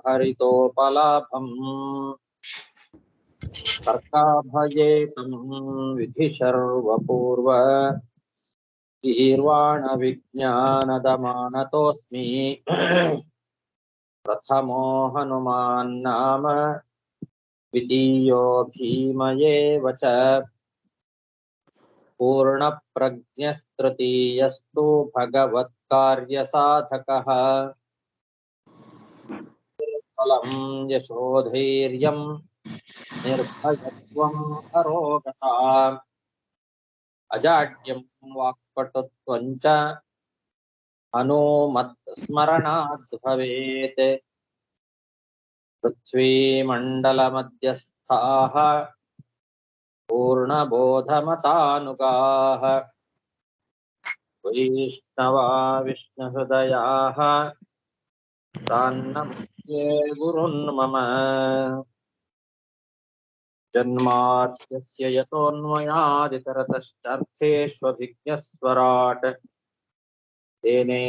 हरितोपलाभम् कर्काभयेतं विधिशर्वपूर्व गीर्वाणविज्ञानदमानतोऽस्मि प्रथमो हनुमान् नाम द्वितीयो भीमयेव च पूर्णप्रज्ञस्तृतीयस्तु भगवत्कार्यसाधकः फलं यशोधैर्यं निर्भयत्वं अरोगता अजाड्यं वाक्पटुत्वं च हनूमत्स्मरणात् भवेत् पृथ्वीमण्डलमध्यस्थाः पूर्णबोधमतानुगाः वैष्णवा विष्णुहृदयाः तान्नमस्ये गुरुन्मम जन्माद्यस्य यतोऽन्वयादितरतश्चार्थेष्वभिज्ञस्वराट् तेने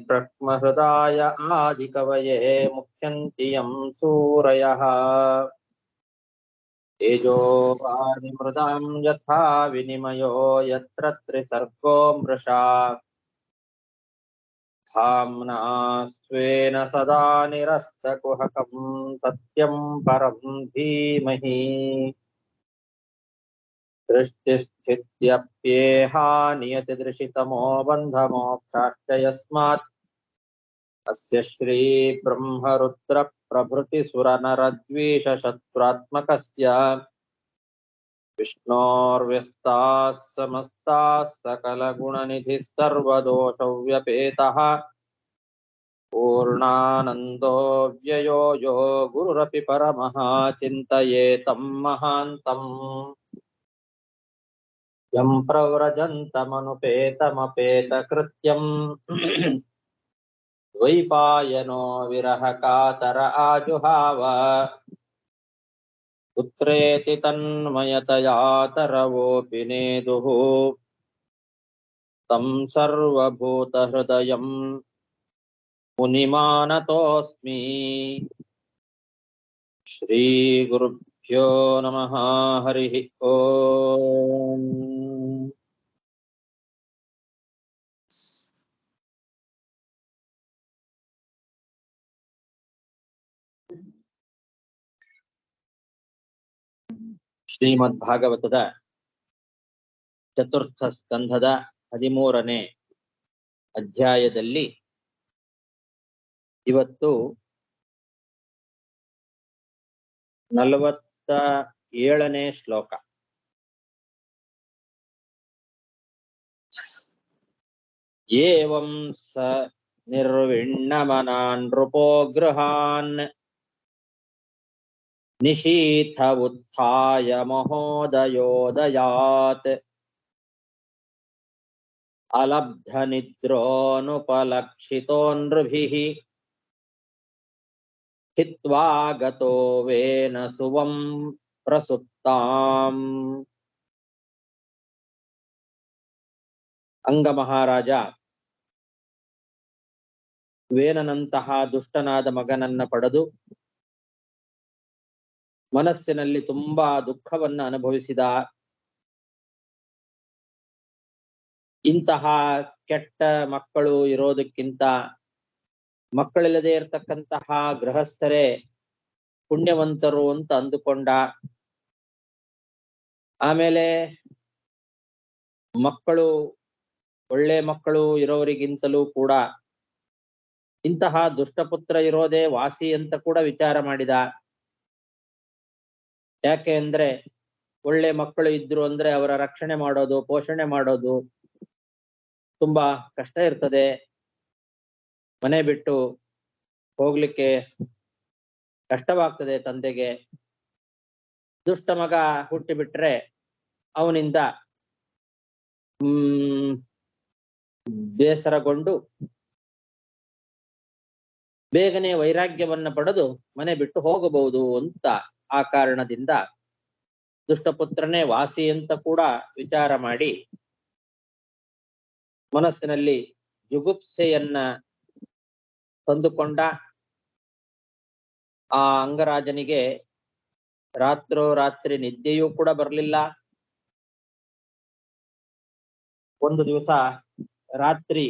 ब्रह्महृदाय आदिकवये मुह्यन्ति यं सूरयः तेजो वारिमृदां यथा विनिमयो यत्र त्रिसर्गो मृषा धाम्ना स्वेन सदा निरस्तकुहकं सत्यं परं धीमहि सृष्टिस्थित्यप्येहा नियतिदृशितमो बन्धमोक्षाश्च यस्मात् अस्य श्रीब्रह्मरुद्रप्रभृतिसुरनरद्वीषशत्रुरात्मकस्य विष्णोर्व्यस्ताः समस्ताः सकलगुणनिधिः सर्वदोषव्यपेतः पूर्णानन्दो व्ययो यो गुरुरपि परमः चिन्तयेतं महान्तम् यं प्रव्रजन्तमनुपेतमपेतकृत्यम् द्वैपायनो विरहकातर आजुहाव पुत्रेति तन्मयतया तरवोऽपि नेदुः तं सर्वभूतहृदयं मुनिमानतोऽस्मि श्रीगुरुभ्यो नमः हरिः ओम् ಶ್ರೀಮದ್ಭಾಗವತದ ಚತುರ್ಥ ಸ್ಕಂಧದ 13ನೇ ಅಧ್ಯಾಯದಲ್ಲಿ ಇವತ್ತು 47ನೇ ಶ್ಲೋಕ. ಏವಂ ಸ ನಿರ್ವಿಣ್ಣಮನಾನ್ ನೃಪೋ ಗೃಹಾನ್ ನಿಶೀಥ ಉತ್ಥಾಯ ಮಹೋದಯೋದಯಾತ್ ಅಲಬ್ಧ ನಿದ್ರೋನುಪಲಕ್ಷಿತೋ ನೃಭಿಃ ಹಿತ್ವಾ ಗತೋ ವೇನ ಸುವಂ ಪ್ರಸುಪ್ತಾಂ. ಅಂಗ ಮಹಾರಾಜ ವೇನನಂತಹ ದುಷ್ಟನಾದ ಮಗನನ್ನ ಪಡೆದು ಮನಸ್ಸಿನಲ್ಲಿ ತುಂಬಾ ದುಃಖವನ್ನ ಅನುಭವಿಸಿದ. ಇಂತಹ ಕೆಟ್ಟ ಮಕ್ಕಳು ಇರೋದಕ್ಕಿಂತ ಮಕ್ಕಳಿಲ್ಲದೆ ಇರತಕ್ಕಂತಹ ಗೃಹಸ್ಥರೇ ಪುಣ್ಯವಂತರು ಅಂತ ಅಂದುಕೊಂಡ. ಆಮೇಲೆ ಮಕ್ಕಳು ಒಳ್ಳೆ ಮಕ್ಕಳು ಇರೋರಿಗಿಂತಲೂ ಕೂಡ ಇಂತಹ ದುಷ್ಟಪುತ್ರ ಇರೋದೇ ವಾಸಿ ಅಂತ ಕೂಡ ವಿಚಾರ ಮಾಡಿದ. ಯಾಕೆ ಅಂದ್ರೆ ಒಳ್ಳೆ ಮಕ್ಕಳು ಇದ್ರು ಅಂದ್ರೆ ಅವರ ರಕ್ಷಣೆ ಮಾಡೋದು, ಪೋಷಣೆ ಮಾಡೋದು ತುಂಬಾ ಕಷ್ಟ ಇರ್ತದೆ. ಮನೆ ಬಿಟ್ಟು ಹೋಗ್ಲಿಕ್ಕೆ ಕಷ್ಟವಾಗ್ತದೆ ತಂದೆಗೆ. ದುಷ್ಟ ಮಗ ಹುಟ್ಟಿಬಿಟ್ರೆ ಅವನಿಂದ ಬೇಸರಗೊಂಡು ಬೇಗನೆ ವೈರಾಗ್ಯವನ್ನ ಪಡೆದು ಮನೆ ಬಿಟ್ಟು ಹೋಗಬಹುದು ಅಂತ ಆ ಕಾರಣದಿಂದ ದುಷ್ಟಪುತ್ರನೇ ವಾಸಿ ಅಂತ ಕೂಡ ವಿಚಾರ ಮಾಡಿ ಮನಸ್ಸಿನಲ್ಲಿ ಜುಗುಪ್ಸೆಯನ್ನ ತಂದುಕೊಂಡ. ಆ ಅಂಗರಾಜನಿಗೆ ರಾತ್ರೋರಾತ್ರಿ ನಿದ್ದೆಯೂ ಕೂಡ ಬರಲಿಲ್ಲ. ಒಂದು ದಿವಸ ರಾತ್ರಿ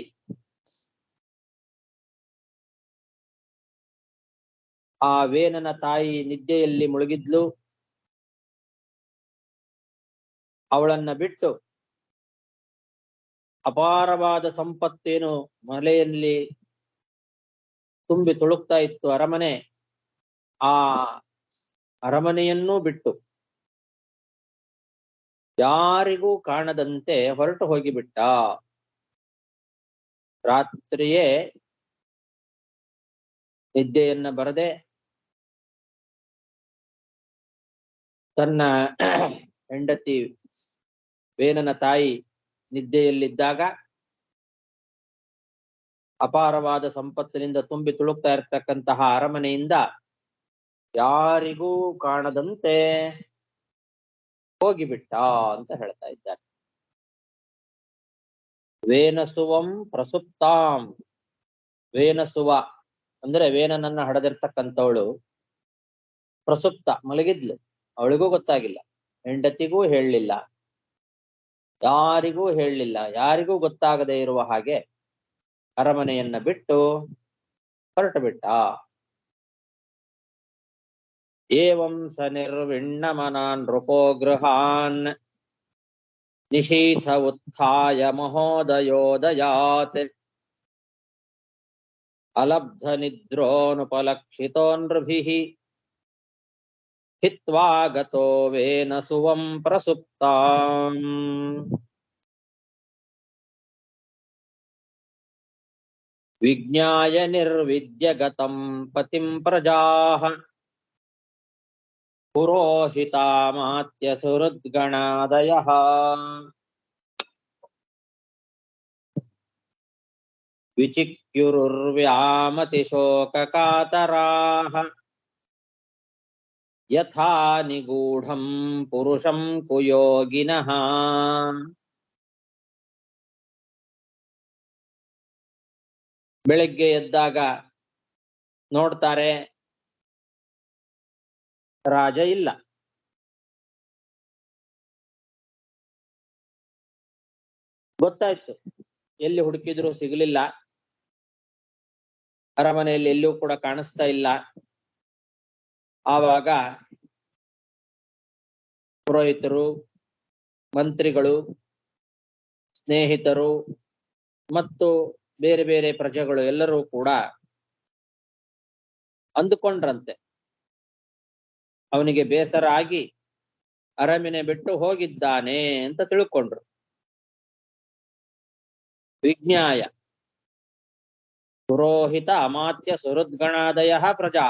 ಆ ವೇನನ ತಾಯಿ ನಿದ್ದೆಯಲ್ಲಿ ಮುಳುಗಿದ್ಲು. ಅವಳನ್ನ ಬಿಟ್ಟು ಅಪಾರವಾದ ಸಂಪತ್ತೇನು ಮಲೆಯಲ್ಲಿ ತುಂಬಿ ತುಳುಕ್ತಾ ಇತ್ತು ಅರಮನೆ. ಆ ಅರಮನೆಯನ್ನೂ ಬಿಟ್ಟು ಯಾರಿಗೂ ಕಾಣದಂತೆ ಹೊರಟು ಹೋಗಿಬಿಟ್ಟ. ರಾತ್ರಿಯೇ ನಿದ್ದೆಯನ್ನ ಬರದೆ ತನ್ನ ಹೆಂಡತಿ ವೇನನ ತಾಯಿ ನಿದ್ದೆಯಲ್ಲಿದ್ದಾಗ ಅಪಾರವಾದ ಸಂಪತ್ತಿನಿಂದ ತುಂಬಿ ತುಳುಕ್ತಾ ಇರತಕ್ಕಂತಹ ಅರಮನೆಯಿಂದ ಯಾರಿಗೂ ಕಾಣದಂತೆ ಹೋಗಿಬಿಟ್ಟ ಅಂತ ಹೇಳ್ತಾ ಇದ್ದಾರೆ. ವೇನಸುವಂ ಪ್ರಸುಪ್ತಾಂ. ವೇನಸುವ ಅಂದ್ರೆ ವೇನನನ್ನ ಹಡೆದಿರ್ತಕ್ಕಂಥವಳು ಪ್ರಸುಪ್ತ ಮಲಗಿದ್ಲು. ಅವಳಿಗೂ ಗೊತ್ತಾಗಿಲ್ಲ, ಹೆಂಡತಿಗೂ ಹೇಳಲಿಲ್ಲ, ಯಾರಿಗೂ ಹೇಳಲಿಲ್ಲ. ಯಾರಿಗೂ ಗೊತ್ತಾಗದೇ ಇರುವ ಹಾಗೆ ಅರಮನೆಯನ್ನ ಬಿಟ್ಟು ಹೊರಟು ಬಿಟ್ಟ. ಏವಂ ಸ ನಿರ್ವಿಣ್ಣಮನಾನ್ ನೃಪೋ ಗೃಹಾನ್ ನಿಶೀಥ ಉತ್ಥಾಯ ಮಹೋದಯೋದಯಾತ್ ಅಲಬ್ಧ ನಿದ್ರೋನುಪಲಕ್ಷಿತೋ ನೃಭಿಃ ಹಿತ್ವಾ ಗತೋ ವೇನಸುವಂ ಪ್ರಸುಪ್ತಾಂ. ವಿಜ್ಞಾಯ ನಿರ್ವಿದ್ಯ ಗತಂ ಪತಿಂ ಪ್ರಜಾಃ ಪುರೋಹಿತಾಮಾತ್ಯ ಸುಹೃದ್ಗಣಾದಯಃ. ವಿಚಿಕ್ಯುರುರ್ವ್ಯಾಮತಿಶೋಕಕಾತರಾಃ ಯಥಾ ನಿಗೂಢಂ ಪುರುಷಂ ಕುಯೋಗಿನಃ. ಬೆಳಿಗ್ಗೆ ಎದ್ದಾಗ ನೋಡ್ತಾರೆ, ರಾಜ ಇಲ್ಲ. ಗೊತ್ತಾಯ್ತು, ಎಲ್ಲಿ ಹುಡುಕಿದ್ರು ಸಿಗಲಿಲ್ಲ, ಅರಮನೆಯಲ್ಲಿ ಎಲ್ಲೂ ಕೂಡ ಕಾಣಿಸ್ತಾ ಇಲ್ಲ. ಆವಾಗ ಪುರೋಹಿತರು, ಮಂತ್ರಿಗಳು, ಸ್ನೇಹಿತರು ಮತ್ತು ಬೇರೆ ಬೇರೆ ಪ್ರಜೆಗಳು ಎಲ್ಲರೂ ಕೂಡ ಅಂದುಕೊಂಡ್ರಂತೆ ಅವನಿಗೆ ಬೇಸರ ಆಗಿ ಅರಮನೆ ಬಿಟ್ಟು ಹೋಗಿದ್ದಾನೆ ಅಂತ ತಿಳ್ಕೊಂಡ್ರು. ವಿಜ್ಞಾಯ ಪುರೋಹಿತ ಅಮಾತ್ಯ ಸುಹೃದ್ಗಣಾದಯ ಪ್ರಜಾ.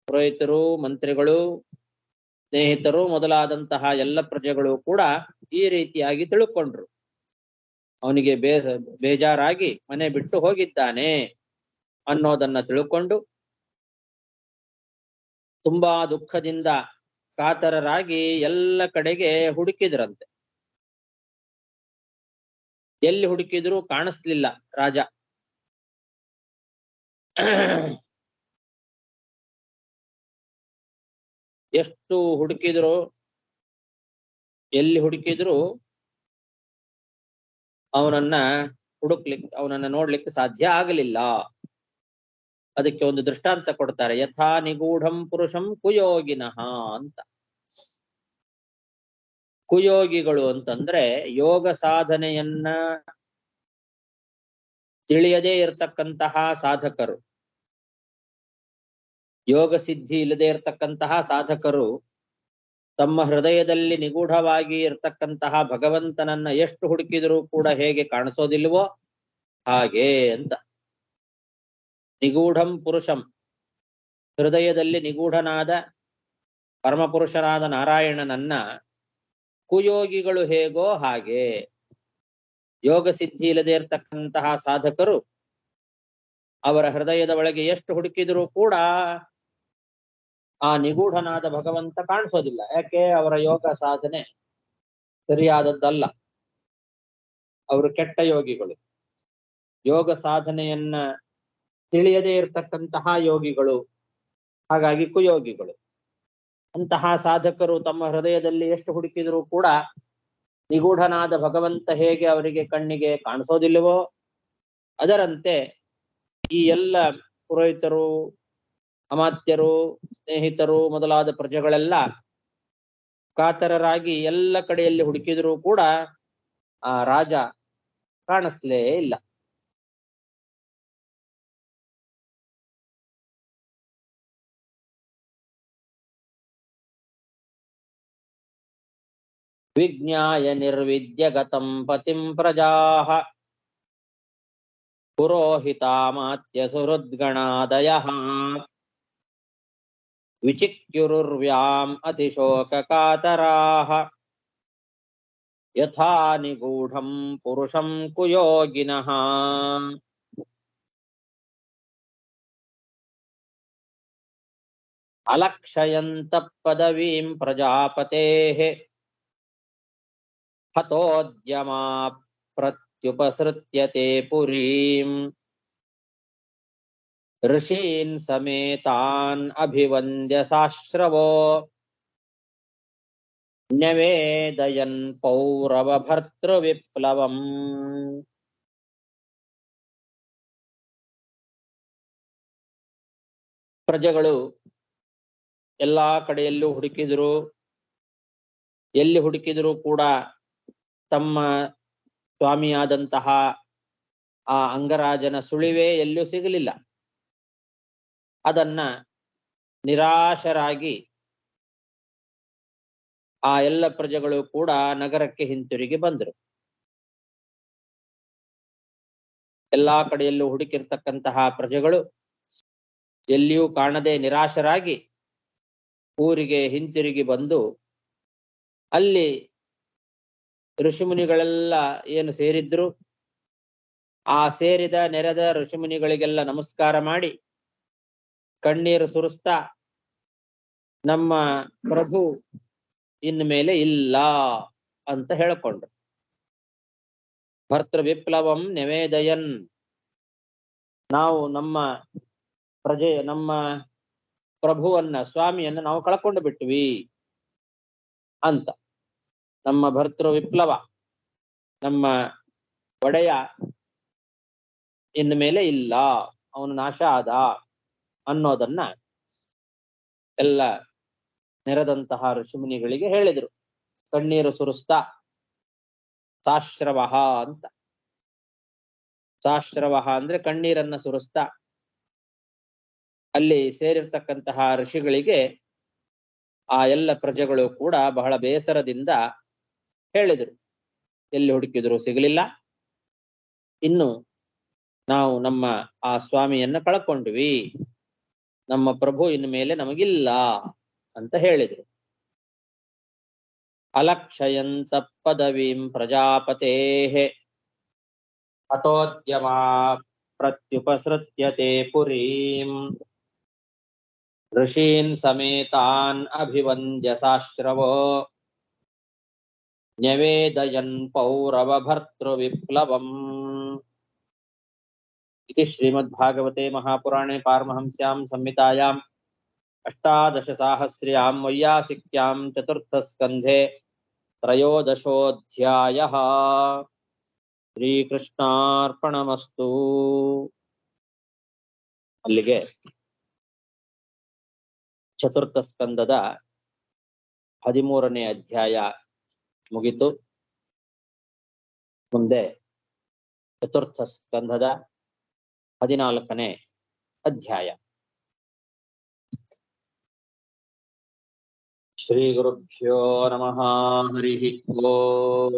ಪುರೋಹಿತರು, ಮಂತ್ರಿಗಳು, ಸ್ನೇಹಿತರು ಮೊದಲಾದಂತಹ ಎಲ್ಲ ಪ್ರಜೆಗಳು ಕೂಡ ಈ ರೀತಿಯಾಗಿ ತಿಳ್ಕೊಂಡ್ರು. ಅವನಿಗೆ ಬೇಜಾರಾಗಿ ಮನೆ ಬಿಟ್ಟು ಹೋಗಿದ್ದಾನೆ ಅನ್ನೋದನ್ನ ತಿಳ್ಕೊಂಡು ತುಂಬಾ ದುಃಖದಿಂದ ಕಾತರರಾಗಿ ಎಲ್ಲ ಕಡೆಗೆ ಹುಡುಕಿದ್ರಂತೆ. ಎಲ್ಲಿ ಹುಡುಕಿದ್ರು ಕಾಣಿಸ್ಲಿಲ್ಲ ರಾಜ. ಎಷ್ಟು ಹುಡುಕಿದ್ರು, ಎಲ್ಲಿ ಹುಡುಕಿದ್ರು ಅವನನ್ನ ಅವನನ್ನ ನೋಡ್ಲಿಕ್ಕೆ ಸಾಧ್ಯ ಆಗಲಿಲ್ಲ. ಅದಕ್ಕೆ ಒಂದು ದೃಷ್ಟಾಂತ ಕೊಡ್ತಾರೆ, ಯಥಾ ನಿಗೂಢಂ ಪುರುಷಂ ಕುಯೋಗಿನಃ ಅಂತ. ಕುಯೋಗಿಗಳು ಅಂತಂದ್ರೆ ಯೋಗ ಸಾಧನೆಯನ್ನ ತಿಳಿಯದೇ ಇರತಕ್ಕಂತಹ ಸಾಧಕರು, ಯೋಗ ಸಿದ್ಧಿ ಇಲ್ಲದೆ ಇರತಕ್ಕಂತಹ ಸಾಧಕರು ತಮ್ಮ ಹೃದಯದಲ್ಲಿ ನಿಗೂಢವಾಗಿ ಇರತಕ್ಕಂತಹ ಭಗವಂತನನ್ನ ಎಷ್ಟು ಹುಡುಕಿದರೂ ಕೂಡ ಹೇಗೆ ಕಾಣಿಸೋದಿಲ್ವೋ ಹಾಗೆ ಅಂತ. ನಿಗೂಢಂ ಪುರುಷಂ, ಹೃದಯದಲ್ಲಿ ನಿಗೂಢನಾದ ಪರಮಪುರುಷನಾದ ನಾರಾಯಣನನ್ನ ಕುಯೋಗಿಗಳು ಹೇಗೋ ಹಾಗೆ ಯೋಗ ಸಿದ್ಧಿ ಇಲ್ಲದೆ ಇರತಕ್ಕಂತಹ ಸಾಧಕರು ಅವರ ಹೃದಯದ ಒಳಗೆ ಎಷ್ಟು ಹುಡುಕಿದರೂ ಕೂಡ ಆ ನಿಗೂಢನಾದ ಭಗವಂತ ಕಾಣಿಸೋದಿಲ್ಲ. ಯಾಕೆ? ಅವರ ಯೋಗ ಸಾಧನೆ ಸರಿಯಾದದ್ದಲ್ಲ, ಅವರು ಕೆಟ್ಟ ಯೋಗಿಗಳು. ಯೋಗ ಸಾಧನೆಯನ್ನ ತಿಳಿಯದೇ ಇರತಕ್ಕಂತಹ ಯೋಗಿಗಳು. ಹಾಗಾಗಿ ಕುಯೋಗಿಗಳು. ಅಂತಹ ಸಾಧಕರು ತಮ್ಮ ಹೃದಯದಲ್ಲಿ ಎಷ್ಟು ಹುಡುಕಿದರೂ ಕೂಡ ನಿಗೂಢನಾದ ಭಗವಂತ ಹೇಗೆ ಅವರಿಗೆ ಕಣ್ಣಿಗೆ ಕಾಣಿಸೋದಿಲ್ಲವೋ ಅದರಂತೆ ಈ ಎಲ್ಲ ಪುರೋಹಿತರು, ಅಮಾತ್ಯರು, ಸ್ನೇಹಿತರು ಮೊದಲಾದ ಪ್ರಜೆಗಳೆಲ್ಲ ಕಾತರರಾಗಿ ಎಲ್ಲ ಕಡೆಯಲ್ಲಿ ಹುಡುಕಿದರೂ ಕೂಡ ಆ ರಾಜ ಕಾಣಿಸ್ಲೇ ಇಲ್ಲ. ವಿಜ್ಞಾಯ ನಿರ್ವಿದ್ಯಗತಂ ಪತಿಂ ಪ್ರಜಾಃ ಪುರೋಹಿತಾಮಾತ್ಯ ಸುಹೃದ್ಗಣಾದಯಃ ವಿಚಿಕ್ಯುರುರ್ವ್ಯಾಂ ಅತಿಶೋಕಕಾತರಾಃ ಯಥಾ ನಿಗೂಢಂ ಪುರುಷಂ ಕುಯೋಗಿನಃ. ಅಲಕ್ಷಯಂತಃ ಪದವೀಂ ಪ್ರಜಾಪತೇಃ ಹತೋದ್ಯಮಾ ಪ್ರತ್ಯುಪಸೃತ್ಯತೆ ಪುರೀಂ ಋಷೀನ್ ಸಮೇತಾನ್ ಅಭಿವಂದ್ಯ ಸಾಶ್ರವೋ ನ್ಯವೇದಯನ್ ಪೌರವ ಭರ್ತೃವಿಪ್ಲವಂ. ಪ್ರಜೆಗಳು ಎಲ್ಲಾ ಕಡೆಯಲ್ಲೂ ಹುಡುಕಿದ್ರು, ಎಲ್ಲಿ ಹುಡುಕಿದರೂ ಕೂಡ ತಮ್ಮ ಸ್ವಾಮಿಯಾದಂತಹ ಆ ಅಂಗರಾಜನ ಸುಳಿವೇ ಎಲ್ಲೂ ಸಿಗಲಿಲ್ಲ. ಅದನ್ನ ನಿರಾಶರಾಗಿ ಆ ಎಲ್ಲ ಪ್ರಜೆಗಳು ಕೂಡ ನಗರಕ್ಕೆ ಹಿಂತಿರುಗಿ ಬಂದರು. ಎಲ್ಲಾ ಕಡೆಯಲ್ಲೂ ಹುಡುಕಿರ್ತಕ್ಕಂತಹ ಪ್ರಜೆಗಳು ಎಲ್ಲಿಯೂ ಕಾಣದೆ ನಿರಾಶರಾಗಿ ಊರಿಗೆ ಹಿಂತಿರುಗಿ ಬಂದು ಅಲ್ಲಿ ಋಷಿಮುನಿಗಳೆಲ್ಲ ಏನು ಸೇರಿದ್ರು ಆ ಸೇರಿದ ನೆರೆದ ಋಷಿಮುನಿಗಳಿಗೆಲ್ಲ ನಮಸ್ಕಾರ ಮಾಡಿ ಕಣ್ಣೀರು ಸುರಿಸ್ತಾ ನಮ್ಮ ಪ್ರಭು ಇನ್ನು ಮೇಲೆ ಇಲ್ಲ ಅಂತ ಹೇಳಿಕೊಂಡ್ರು. ಭರ್ತೃ ವಿಪ್ಲವಂ ನಿವೇದಯನ್, ನಾವು ನಮ್ಮ ನಮ್ಮ ಪ್ರಭುವನ್ನ ಸ್ವಾಮಿಯನ್ನ ನಾವು ಕಳ್ಕೊಂಡು ಬಿಟ್ವಿ ಅಂತ. ನಮ್ಮ ಭರ್ತೃ ವಿಪ್ಲವ, ನಮ್ಮ ಒಡೆಯ ಇನ್ನು ಮೇಲೆ ಇಲ್ಲ, ಅವನು ನಾಶ ಆದ ಅನ್ನೋದನ್ನ ಎಲ್ಲ ನೆರೆದಂತಹ ಋಷಿಮುನಿಗಳಿಗೆ ಹೇಳಿದ್ರು. ಕಣ್ಣೀರು ಸುರಿಸ್ತಾ ಸಾಶ್ರವ ಅಂತ. ಸಾಶ್ರವ ಅಂದ್ರೆ ಕಣ್ಣೀರನ್ನ ಸುರಿಸ್ತಾ ಅಲ್ಲಿ ಸೇರಿರ್ತಕ್ಕಂತಹ ಋಷಿಗಳಿಗೆ ಆ ಎಲ್ಲ ಪ್ರಜೆಗಳು ಕೂಡ ಬಹಳ ಬೇಸರದಿಂದ ಹೇಳಿದರು, ಎಲ್ಲಿ ಹುಡುಕಿದ್ರು ಸಿಗಲಿಲ್ಲ, ಇನ್ನು ನಾವು ನಮ್ಮ ಆ ಸ್ವಾಮಿಯನ್ನ ಕಳ್ಕೊಂಡ್ವಿ, ನಮ್ಮ ಪ್ರಭು ಇನ್ನು ಮೇಲೆ ನಮಗಿಲ್ಲ ಅಂತ ಹೇಳಿದ್ರು. ಅಲಕ್ಷಯಂತ ಪದವೀಂ ಪ್ರಜಾಪತೇಃ ಹತೋದ್ಯಮಾ ಪ್ರತ್ಯುಪಸೃತ್ಯತೆ ಪುರೀಂ ಋಷೀನ್ ಸಮೇತಾನ್ ಅಭಿವಂದ್ಯ ಸಾಶ್ರವೋ ನ್ಯವೇದಯನ್ ಪೌರವ ಭರ್ತೃ ವಿಪ್ಲವಂ. इति श्रीमद्भागवते महापुराणे पारमहंस्यां संहितायां अष्टादशसाहस्र्यां वैयासिक्यां चतुर्थस्कन्धे त्रयोदशोऽध्यायः. ಶ್ರೀಕೃಷ್ಣಾರ್ಪಣಮಸ್ತು. ಅಲ್ಲಿಗೆ ಚತುರ್ಥ ಸ್ಕಂದದ 13ನೇ ಅಧ್ಯಾಯ ಮುಗಿತು. ಮುಂದೆ ಚತುರ್ಥ ಸ್ಕಂದದ 14ನೇ ಅಧ್ಯಾಯ. ಶ್ರೀ ಗುರುಭ್ಯೋ ನಮಃ. ಹರಿ ಓಂ.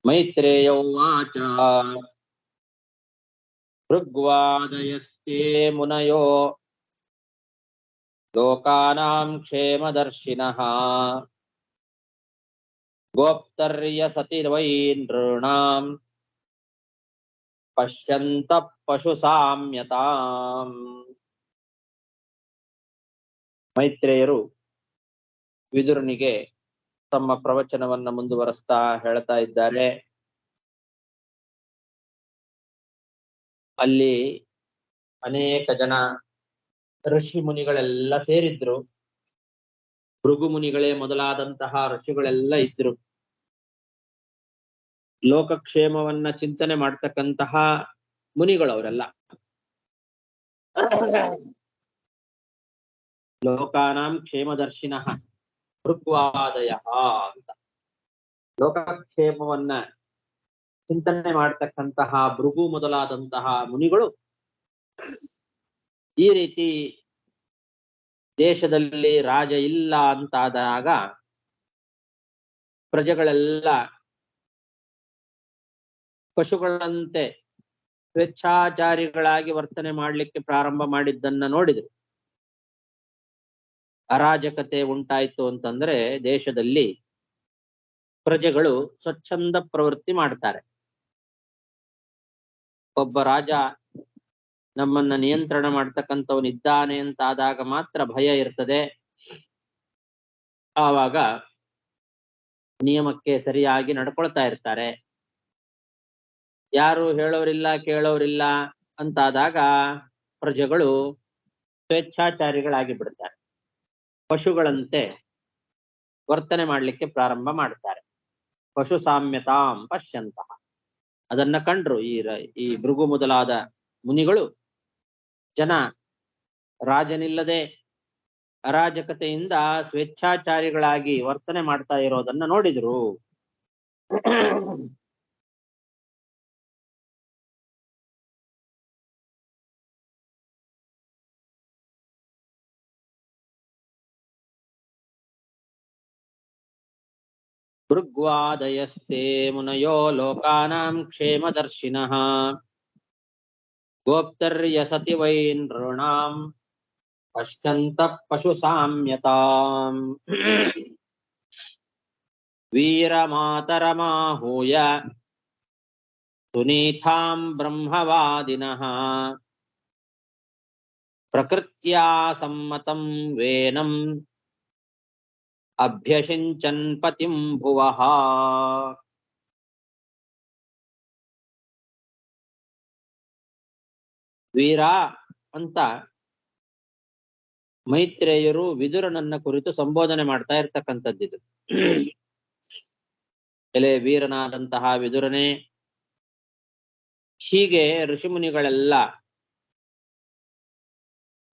ಮೈತ್ರೇಯ ಉವಾಚ ಋಗ್ವಾದಯಸ್ತೆ ಮುನಯೋ ಲೋಕಾನಾಂ ಕ್ಷೇಮದರ್ಶಿನಃ ಗೋಪ್ತರ್ಯ ಸತಿ ವೈ ನೃಣಾಂ ಪಶ್ಯಂತ ಪಶು ಸಾಮ್ಯತಾಂ. ಮೈತ್ರೇಯರು ವಿದುರನಿಗೆ ತಮ್ಮ ಪ್ರವಚನವನ್ನ ಮುಂದುವರೆಸ್ತಾ ಹೇಳ್ತಾ ಇದ್ದಾರೆ. ಅಲ್ಲಿ ಅನೇಕ ಜನ ಋಷಿ ಮುನಿಗಳೆಲ್ಲ ಸೇರಿದ್ರು. ಭೃಗು ಮುನಿಗಳೇ ಮೊದಲಾದಂತಹ ಋಷಿಗಳೆಲ್ಲ ಇದ್ರು. ಲೋಕಕ್ಷೇಮವನ್ನ ಚಿಂತನೆ ಮಾಡ್ತಕ್ಕಂತಹ ಮುನಿಗಳವರೆಲ್ಲ. ಲೋಕಾನಾಂ ಕ್ಷೇಮದರ್ಶಿನಃ ಭೃಗ್ವಾದಯ ಅಂತ. ಲೋಕಕ್ಷೇಮವನ್ನ ಚಿಂತನೆ ಮಾಡ್ತಕ್ಕಂತಹ ಭೃಗು ಮೊದಲಾದಂತಹ ಮುನಿಗಳು ಈ ರೀತಿ ದೇಶದಲ್ಲಿ ರಾಜ ಇಲ್ಲ ಅಂತಾದಾಗ ಪ್ರಜೆಗಳೆಲ್ಲ ಪಶುಗಳಂತೆ ಸ್ವೇಚ್ಛಾಚಾರಿಗಳಾಗಿ ವರ್ತನೆ ಮಾಡಲಿಕ್ಕೆ ಪ್ರಾರಂಭ ಮಾಡಿದ್ದನ್ನ ನೋಡಿದ್ರು. ಅರಾಜಕತೆ ಉಂಟಾಯ್ತು ಅಂತಂದ್ರೆ ದೇಶದಲ್ಲಿ ಪ್ರಜೆಗಳು ಸ್ವಚ್ಛಂದ ಪ್ರವೃತ್ತಿ ಮಾಡ್ತಾರೆ. ಒಬ್ಬ ರಾಜ ನಮ್ಮನ್ನ ನಿಯಂತ್ರಣ ಮಾಡ್ತಕ್ಕಂಥವನಿದ್ದಾನೆ ಅಂತಾದಾಗ ಮಾತ್ರ ಭಯ ಇರ್ತದೆ. ಆವಾಗ ನಿಯಮಕ್ಕೆ ಸರಿಯಾಗಿ ನಡ್ಕೊಳ್ತಾ ಇರ್ತಾರೆ. ಯಾರು ಹೇಳೋರಿಲ್ಲ ಕೇಳೋರಿಲ್ಲ ಅಂತಾದಾಗ ಪ್ರಜೆಗಳು ಸ್ವೇಚ್ಛಾಚಾರಿಗಳಾಗಿ ಬಿಡ್ತಾರೆ. ಪಶುಗಳಂತೆ ವರ್ತನೆ ಮಾಡಲಿಕ್ಕೆ ಪ್ರಾರಂಭ ಮಾಡ್ತಾರೆ. ಪಶು ಸಾಮ್ಯತಾಂ ಪಶ್ಯಂತಹ. ಅದನ್ನ ಕಂಡ್ರು ಈ ಭೃಗು ಮೊದಲಾದ ಮುನಿಗಳು. ಜನ ರಾಜನಿಲ್ಲದೆ ಅರಾಜಕತೆಯಿಂದ ಸ್ವೇಚ್ಛಾಚಾರಿಗಳಾಗಿ ವರ್ತನೆ ಮಾಡ್ತಾ ಇರೋದನ್ನ ನೋಡಿದ್ರು. ಭೃಗ್ವಾದಯಸ್ತೆ ಮುನಯೋ ಲೋಕಾನಾಂ ಕ್ಷೇಮದರ್ಶಿನಃ ಗೋಪ್ತರ್ಯಸತಿ ವೈ ನೃಣಾಂ ಪಶ್ಯಂತಃ ಪಶು ಸಾಮ್ಯತಾಂ ವೀರಮಾತರಮಾಹೂಯ ಸುನೀತಾಂ ಬ್ರಹ್ಮವಾದಿನಃ ಪ್ರಕೃತ್ಯಾ ಸಮ್ಮತಂ ವೇನಂ ಅಭ್ಯಷಿಂಚನ್ ಪತಿಂ ಭುವಃ. ವೀರ ಅಂತ ಮೈತ್ರೇಯರು ವಿದುರನನ್ನ ಕುರಿತು ಸಂಬೋಧನೆ ಮಾಡ್ತಾ ಇರ್ತಕ್ಕಂಥದ್ದಿದು. ಎಲೆ ವೀರನಾದಂತಹ ವಿದುರನೇ, ಹೀಗೆ ಋಷಿಮುನಿಗಳೆಲ್ಲ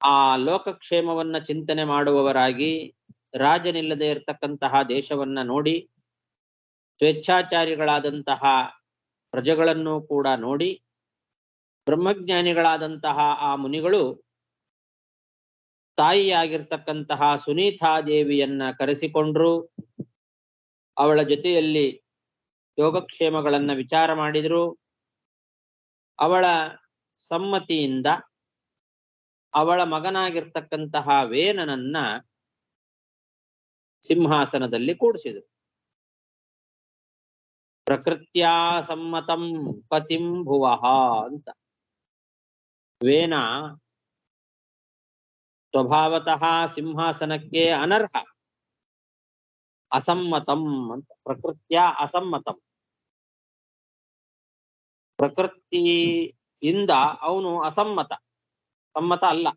ಆ ಲೋಕಕ್ಷೇಮವನ್ನ ಚಿಂತನೆ ಮಾಡುವವರಾಗಿ ರಾಜನಿಲ್ಲದೆ ಇರತಕ್ಕಂತಹ ದೇಶವನ್ನ ನೋಡಿ ಸ್ವೇಚ್ಛಾಚಾರಿಗಳಾದಂತಹ ಪ್ರಜೆಗಳನ್ನು ಕೂಡ ನೋಡಿ ಬ್ರಹ್ಮಜ್ಞಾನಿಗಳಾದಂತಹ ಆ ಮುನಿಗಳು ತಾಯಿಯಾಗಿರ್ತಕ್ಕಂತಹ ಸುನೀತಾದೇವಿಯನ್ನ ಕರೆಸಿಕೊಂಡ್ರು. ಅವಳ ಜೊತೆಯಲ್ಲಿ ಯೋಗಕ್ಷೇಮಗಳನ್ನ ವಿಚಾರ ಮಾಡಿದ್ರು. ಅವಳ ಸಮ್ಮತಿಯಿಂದ ಅವಳ ಮಗನಾಗಿರ್ತಕ್ಕಂತಹ ವೇನನನ್ನ ಸಿಂಹಾಸನದಲ್ಲಿ ಕೂಡಿಸಿದರು. ಪ್ರಕೃತ್ಯಾ ಸಮ್ಮತಂ ಪತಿಂ ಭುವಃ ಅಂತ. ವೇನ ಸ್ವಭಾವತಃ ಸಿಂಹಾಸನಕ್ಕೆ ಅನರ್ಹ, ಅಸಮ್ಮತಂ ಅಂತ. ಪ್ರಕೃತ್ಯ ಅಸಮ್ಮತಂ, ಪ್ರಕೃತಿಯಿಂದ ಅವನು ಅಸಮ್ಮತ, ಸಮ್ಮತ ಅಲ್ಲ.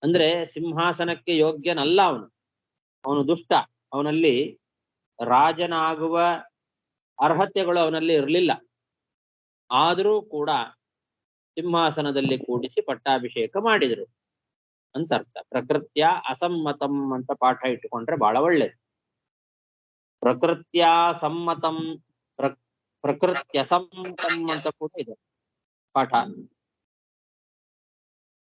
ಅಂದ್ರೆ ಸಿಂಹಾಸನಕ್ಕೆ ಯೋಗ್ಯನಲ್ಲ ಅವನು. ಅವನು ದುಷ್ಟ. ಅವನಲ್ಲಿ ರಾಜನಾಗುವ ಅರ್ಹತೆಗಳು ಅವನಲ್ಲಿ ಇರಲಿಲ್ಲ. ಆದರೂ ಕೂಡ ಸಿಂಹಾಸನದಲ್ಲಿ ಕೂಡಿಸಿ ಪಟ್ಟಾಭಿಷೇಕ ಮಾಡಿದರು ಅಂತ ಅರ್ಥ. ಪ್ರಕೃತ್ಯ ಅಸಮ್ಮತಂ ಅಂತ ಪಾಠ ಇಟ್ಟುಕೊಂಡ್ರೆ ಬಹಳ ಒಳ್ಳೇದು. ಪ್ರಕೃತ್ಯ ಸಮ್ಮತಂ, ಪ್ರಕೃತ್ಯಸಮ್ಮತಂ ಅಂತ ಕೂಡ ಇದೆ ಪಾಠ.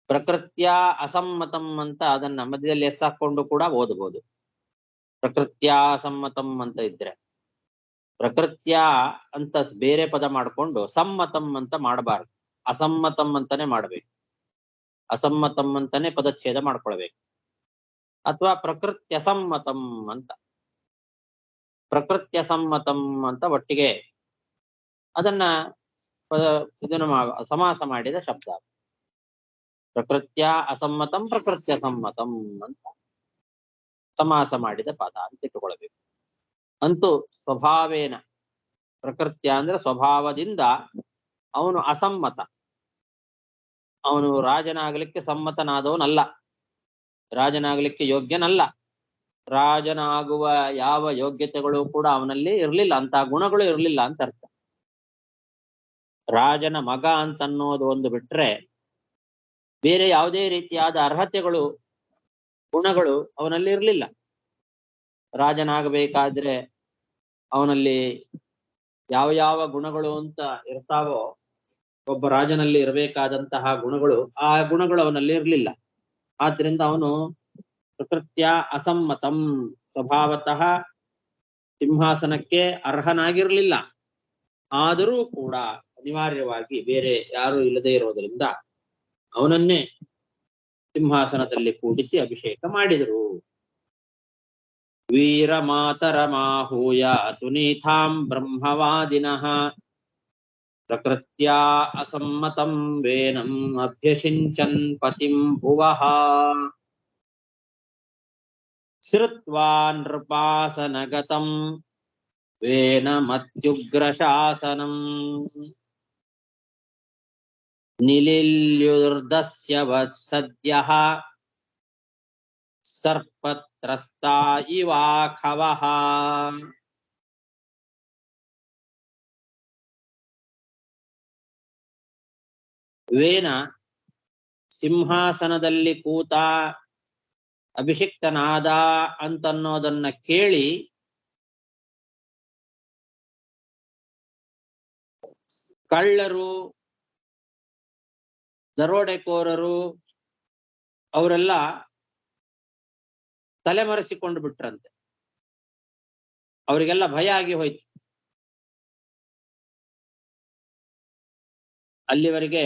ಪ್ರಕೃತ್ಯ ಅಸಮ್ಮತಂ ಅಂತ ಅದನ್ನ ಮಧ್ಯದಲ್ಲಿ ಎಸ್ ಹಾಕೊಂಡು ಕೂಡ ಓದಬಹುದು. ಪ್ರಕೃತ್ಯ ಸಮ್ಮತಂ ಅಂತ ಇದ್ರೆ, ಪ್ರಕೃತ್ಯ ಅಂತ ಬೇರೆ ಪದ ಮಾಡ್ಕೊಂಡು ಸಮ್ಮತಂ ಅಂತ ಮಾಡಬಾರ್ದು. ಅಸಮ್ಮತಂ ಅಂತಾನೆ ಮಾಡ್ಬೇಕು. ಅಸಮ್ಮತಂ ಅಂತಾನೆ ಪದಚ್ಛೇದ ಮಾಡ್ಕೊಳ್ಬೇಕು. ಅಥವಾ ಪ್ರಕೃತ್ಯಸಮ್ಮತಂ ಅಂತ, ಪ್ರಕೃತ್ಯಸಮ್ಮತಂ ಅಂತ ಒಟ್ಟಿಗೆ ಅದನ್ನ ಇದನ್ನು ಸಮಾಸ ಮಾಡಿದ ಶಬ್ದ. ಪ್ರಕೃತ್ಯ ಅಸಮ್ಮತಂ ಪ್ರಕೃತ್ಯ ಸಮ್ಮತಂ ಅಂತ ಸಮಾಸ ಮಾಡಿದ ಪದ ಅಂತ ಇಟ್ಟುಕೊಳ್ಬೇಕು. ಅಂತೂ ಸ್ವಭಾವೇನ, ಪ್ರಕೃತ್ಯ ಅಂದ್ರೆ ಸ್ವಭಾವದಿಂದ ಅವನು ಅಸಮ್ಮತ. ಅವನು ರಾಜನಾಗಲಿಕ್ಕೆ ಸಮ್ಮತನಾದವನಲ್ಲ, ರಾಜನಾಗಲಿಕ್ಕೆ ಯೋಗ್ಯನಲ್ಲ. ರಾಜನಾಗುವ ಯಾವ ಯೋಗ್ಯತೆಗಳು ಕೂಡ ಅವನಲ್ಲಿ ಇರಲಿಲ್ಲ, ಅಂತ ಗುಣಗಳು ಇರಲಿಲ್ಲ ಅಂತ ಅರ್ಥ. ರಾಜನ ಮಗ ಅಂತನ್ನೋದು ಒಂದು ಬಿಟ್ರೆ ಬೇರೆ ಯಾವುದೇ ರೀತಿಯಾದ ಅರ್ಹತೆಗಳು ಗುಣಗಳು ಅವನಲ್ಲಿ ಇರಲಿಲ್ಲ. ರಾಜನಾಗಬೇಕಾದ್ರೆ ಅವನಲ್ಲಿ ಯಾವ ಯಾವ ಗುಣಗಳು ಅಂತ ಇರ್ತಾವೋ, ಒಬ್ಬ ರಾಜನಲ್ಲಿ ಇರಬೇಕಾದಂತಹ ಗುಣಗಳು, ಆ ಗುಣಗಳು ಅವನಲ್ಲಿ ಇರಲಿಲ್ಲ. ಆದ್ರಿಂದ ಅವನು ಪ್ರಕೃತ್ಯ ಅಸಮ್ಮತಂ, ಸ್ವಭಾವತಃ ಸಿಂಹಾಸನಕ್ಕೆ ಅರ್ಹನಾಗಿರ್ಲಿಲ್ಲ. ಆದರೂ ಕೂಡ ಅನಿವಾರ್ಯವಾಗಿ ಬೇರೆ ಯಾರು ಇಲ್ಲದೆ ಇರೋದರಿಂದ ಅವನನ್ನೇ ಸಿಂಹಾಸನದಲ್ಲಿ ಕೂಡಿಸಿ ಅಭಿಷೇಕ ಮಾಡಿದರು. ವೀರ ಮಾತರಮಾಹೂಯ ಸುನೀತಾಂ ಬ್ರಹ್ಮವಾದಿನಃ ಪ್ರಕೃತ್ಯಾ ಅಸಮ್ಮತಂ ವೇನಂ ಅಭ್ಯಸಿಂಚನ್ ಪತಿಂ ಭುವಃ ಶ್ರುತ್ವಾ ನೃಪಾಸನಗತಂ ವೇನಮತ್ಯುಗ್ರಶಾಸನಂ ನಿಲಿಲ್ಯುರ್ದಸ್ಯ ವತ್ಸದ್ಯಃ ಸರ್ಪತ್ರಸ್ತಾ ಇವಾಖವಃ. ವೇನ ಸಿಂಹಾಸನದಲ್ಲಿ ಕೂತ ಅಭಿಷಿಕ್ತನಾದ ಅಂತನ್ನೋದನ್ನ ಕೇಳಿ ಕಳ್ಳರು, ದರೋಡೆಕೋರರು ಅವರೆಲ್ಲ ತಲೆಮರೆಸಿಕೊಂಡು ಬಿಟ್ರಂತೆ. ಅವರಿಗೆಲ್ಲ ಭಯ ಆಗಿ ಹೋಯ್ತು. ಅಲ್ಲಿವರೆಗೆ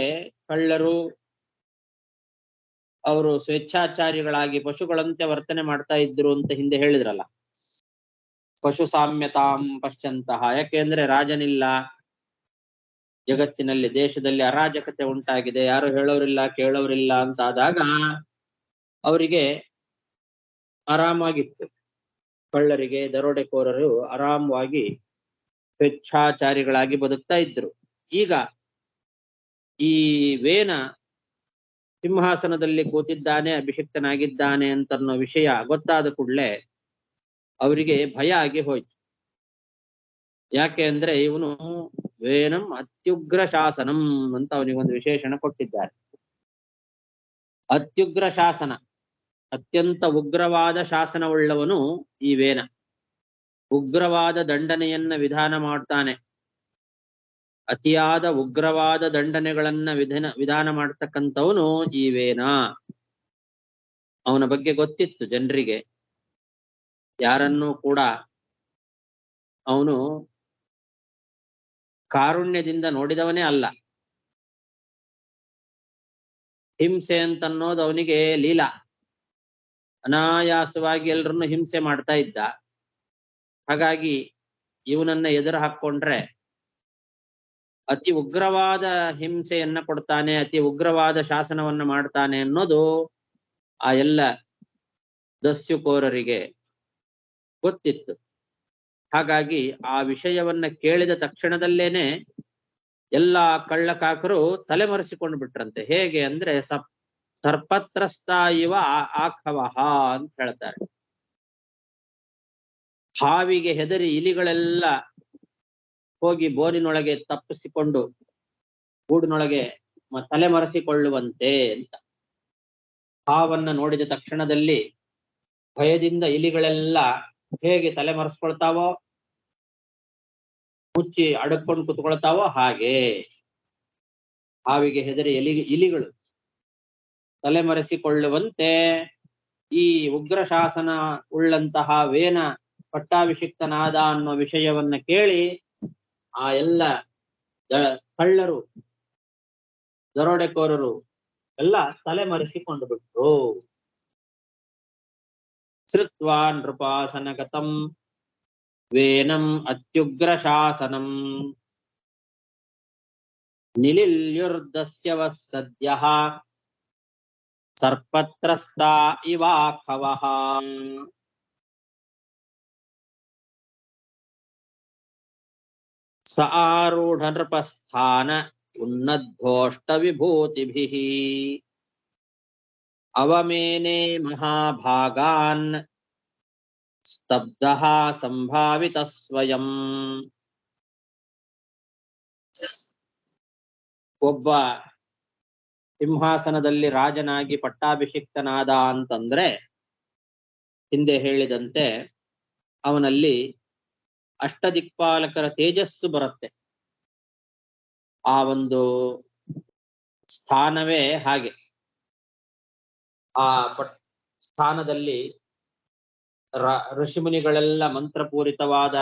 ಕಳ್ಳರು ಅವರು ಸ್ವೇಚ್ಛಾಚಾರಿಗಳಾಗಿ ಪಶುಗಳಂತೆ ವರ್ತನೆ ಮಾಡ್ತಾ ಇದ್ರು ಅಂತ ಹಿಂದೆ ಹೇಳಿದ್ರಲ್ಲ, ಪಶು ಸಾಮ್ಯತಾಂ ಪಶ್ಯಂತಹ. ಯಾಕೆಂದ್ರೆ ರಾಜನಿಲ್ಲ, ಜಗತ್ತಿನಲ್ಲಿ ದೇಶದಲ್ಲಿ ಅರಾಜಕತೆ ಉಂಟಾಗಿದೆ, ಯಾರು ಹೇಳೋರಿಲ್ಲ ಕೇಳೋರಿಲ್ಲ ಅಂತ ಆದಾಗ ಅವರಿಗೆ ಆರಾಮಾಗಿತ್ತು. ಕಳ್ಳರಿಗೆ, ದರೋಡೆಕೋರರು ಆರಾಮವಾಗಿ ಸ್ವೇಚ್ಛಾಚಾರಿಗಳಾಗಿ ಬದುಕ್ತಾ ಇದ್ರು. ಈಗ ಈ ವೇನ ಸಿಂಹಾಸನದಲ್ಲಿ ಕೂತಿದ್ದಾನೆ, ಅಭಿಷಿಕ್ತನಾಗಿದ್ದಾನೆ ಅಂತನ್ನೋ ವಿಷಯ ಗೊತ್ತಾದ ಕೂಡಲೇ ಅವರಿಗೆ ಭಯ ಆಗಿ ಹೋಯ್ತು. ಯಾಕೆ ಅಂದ್ರೆ ಇವನು ವೇನಂ ಅತ್ಯುಗ್ರ ಶಾಸನಂ ಅಂತ ಅವನಿಗೊಂದು ವಿಶೇಷಣ ಕೊಟ್ಟಿದ್ದಾರೆ. ಅತ್ಯುಗ್ರ ಶಾಸನ, ಅತ್ಯಂತ ಉಗ್ರವಾದ ಶಾಸನವುಳ್ಳವನು ಈ ವೇನ. ಉಗ್ರವಾದ ದಂಡನೆಯನ್ನ ವಿಧಾನ ಮಾಡ್ತಾನೆ. ಅತಿಯಾದ ಉಗ್ರವಾದ ದಂಡನೆಗಳನ್ನ ವಿಧಾನ ಮಾಡ್ತಕ್ಕಂಥವನು ಈ ವೇನ. ಅವನ ಬಗ್ಗೆ ಗೊತ್ತಿತ್ತು ಜನರಿಗೆ. ಯಾರನ್ನೂ ಕೂಡ ಅವನು ಕಾರುಣ್ಯದಿಂದ ನೋಡಿದವನೇ ಅಲ್ಲ. ಹಿಂಸೆ ಅಂತನ್ನೋದು ಅವನಿಗೆ ಲೀಲಾ. ಅನಾಯಾಸವಾಗಿ ಎಲ್ರನ್ನು ಹಿಂಸೆ ಮಾಡ್ತಾ ಇದ್ದ. ಹಾಗಾಗಿ ಇವನನ್ನ ಎದುರು ಹಾಕೊಂಡ್ರೆ ಅತಿ ಉಗ್ರವಾದ ಹಿಂಸೆಯನ್ನ ಕೊಡ್ತಾನೆ, ಅತಿ ಉಗ್ರವಾದ ಶಾಸನವನ್ನ ಮಾಡ್ತಾನೆ ಅನ್ನೋದು ಆ ಎಲ್ಲ ದಸ್ಯುಕೋರರಿಗೆ ಗೊತ್ತಿತ್ತು. ಹಾಗಾಗಿ ಆ ವಿಷಯವನ್ನ ಕೇಳಿದ ತಕ್ಷಣದಲ್ಲೇನೆ ಎಲ್ಲಾ ಕಳ್ಳಕಾಕರು ತಲೆಮರೆಸಿಕೊಂಡು ಬಿಟ್ರಂತೆ. ಹೇಗೆ ಅಂದ್ರೆ ಸರ್ಪತ್ರಸ್ತ ಇವ ಆಖವಹ ಅಂತ ಹೇಳ್ತಾರೆ. ಹಾವಿಗೆ ಹೆದರಿ ಇಲಿಗಳೆಲ್ಲ ಹೋಗಿ ಬೋನಿನೊಳಗೆ ತಪ್ಪಿಸಿಕೊಂಡು ಗೂಡಿನೊಳಗೆ ತಲೆಮರೆಸಿಕೊಳ್ಳುವಂತೆ ಅಂತ. ಹಾವನ್ನ ನೋಡಿದ ತಕ್ಷಣದಲ್ಲಿ ಭಯದಿಂದ ಇಲಿಗಳೆಲ್ಲ ಹೇಗೆ ತಲೆಮರೆಸ್ಕೊಳ್ತಾವೋ, ಮುಚ್ಚಿ ಅಡಕೊಂಡು ಕುತ್ಕೊಳ್ತಾವೋ, ಹಾಗೆ ಹಾವಿಗೆ ಹೆದರಿ ಇಲಿಗಳು ತಲೆಮರೆಸಿಕೊಳ್ಳುವಂತೆ ಈ ಉಗ್ರ ಶಾಸನ ಉಳ್ಳಂತಹ ವೇನ ಪಟ್ಟಾಭಿಷಿಕ್ತನಾದ ಅನ್ನೋ ವಿಷಯವನ್ನ ಕೇಳಿ ಆ ಎಲ್ಲ ಕಳ್ಳರು, ದರೋಡೆಕೋರರು ಎಲ್ಲ ತಲೆಮರೆಸಿಕೊಂಡು ಬಿಟ್ರು. ಶ್ರುತ್ವಾ ನೃಪಾಸನಗತಂ ವೇನಂ ಅತ್ಯುಗ್ರ ಶಾಸನಂ ನಿಲಿಲ್ಯುರ್ದಸ್ಯ ಸದ್ಯಃ ಸರ್ಪತ್ರಸ್ತಾ ಇವಾಖವಃ. ಸ ಆರೂಢ ನೃಪಸ್ಥಾನ ಉನ್ನದ್ಘೋಷ್ಟ ವಿಭೂತಿಭಿಃ ಅವಮೇನೆ ಮಹಾಭಾಗಾನ್ ಸ್ತಬ್ಧಃ ಸಂಭಾವಿತ ಸ್ವಯಂ. ಒಬ್ಬ ಸಿಂಹಾಸನದಲ್ಲಿ ರಾಜನಾಗಿ ಪಟ್ಟಾಭಿಷಿಕ್ತನಾದ ಅಂತಂದ್ರೆ ಹಿಂದೆ ಹೇಳಿದಂತೆ ಅವನಲ್ಲಿ ಅಷ್ಟದಿಕ್ಪಾಲಕರ ತೇಜಸ್ಸು ಬರುತ್ತೆ. ಆ ಒಂದು ಸ್ಥಾನವೇ ಹಾಗೆ. ಆ ಸ್ಥಾನದಲ್ಲಿ ಋಷಿಮುನಿಗಳೆಲ್ಲ ಮಂತ್ರಪೂರಿತವಾದ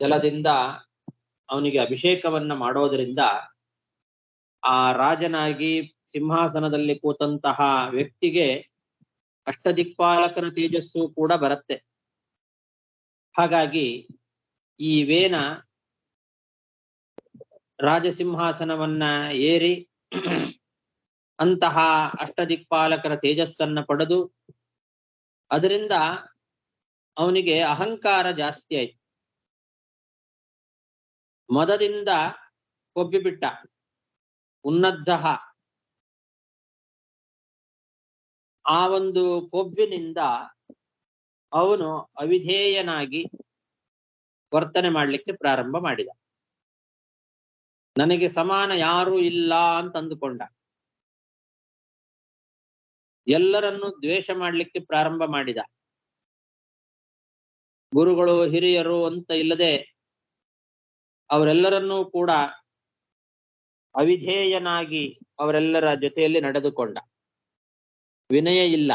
ಜಲದಿಂದ ಅವನಿಗೆ ಅಭಿಷೇಕವನ್ನ ಮಾಡೋದ್ರಿಂದ ಆ ರಾಜನಾಗಿ ಸಿಂಹಾಸನದಲ್ಲಿ ಕೂತಂತಹ ವ್ಯಕ್ತಿಗೆ ಅಷ್ಟದಿಕ್ಪಾಲಕರ ತೇಜಸ್ಸು ಕೂಡ ಬರುತ್ತೆ. ಹಾಗಾಗಿ ಈ ವೇನ ರಾಜಸಿಂಹಾಸನವನ್ನ ಏರಿ ಅಂತಹ ಅಷ್ಟದಿಕ್ಪಾಲಕರ ತೇಜಸ್ಸನ್ನ ಪಡೆದು ಅದರಿಂದ ಅವನಿಗೆ ಅಹಂಕಾರ ಜಾಸ್ತಿ ಆಯ್ತು. ಮದದಿಂದ ಕೊಬ್ಬಿಬಿಟ್ಟ. ಉನ್ನದ್ಧಃ ಆ ಒಂದು ಕೊಬ್ಬಿನಿಂದ ಅವನು ಅವಿಧೇಯನಾಗಿ ವರ್ತನೆ ಮಾಡಲಿಕ್ಕೆ ಪ್ರಾರಂಭ ಮಾಡಿದ. ನನಗೆ ಸಮಾನ ಯಾರೂ ಇಲ್ಲ ಅಂತ ಅಂದುಕೊಂಡ. ಎಲ್ಲರನ್ನೂ ದ್ವೇಷ ಮಾಡಲಿಕ್ಕೆ ಪ್ರಾರಂಭ ಮಾಡಿದ. ಗುರುಗಳು ಹಿರಿಯರು ಅಂತ ಇಲ್ಲದೆ ಅವರೆಲ್ಲರನ್ನೂ ಕೂಡ ಅವಿಧೇಯನಾಗಿ ಅವರೆಲ್ಲರ ಜೊತೆಯಲ್ಲಿ ನಡೆದುಕೊಂಡ. ವಿನಯ ಇಲ್ಲ.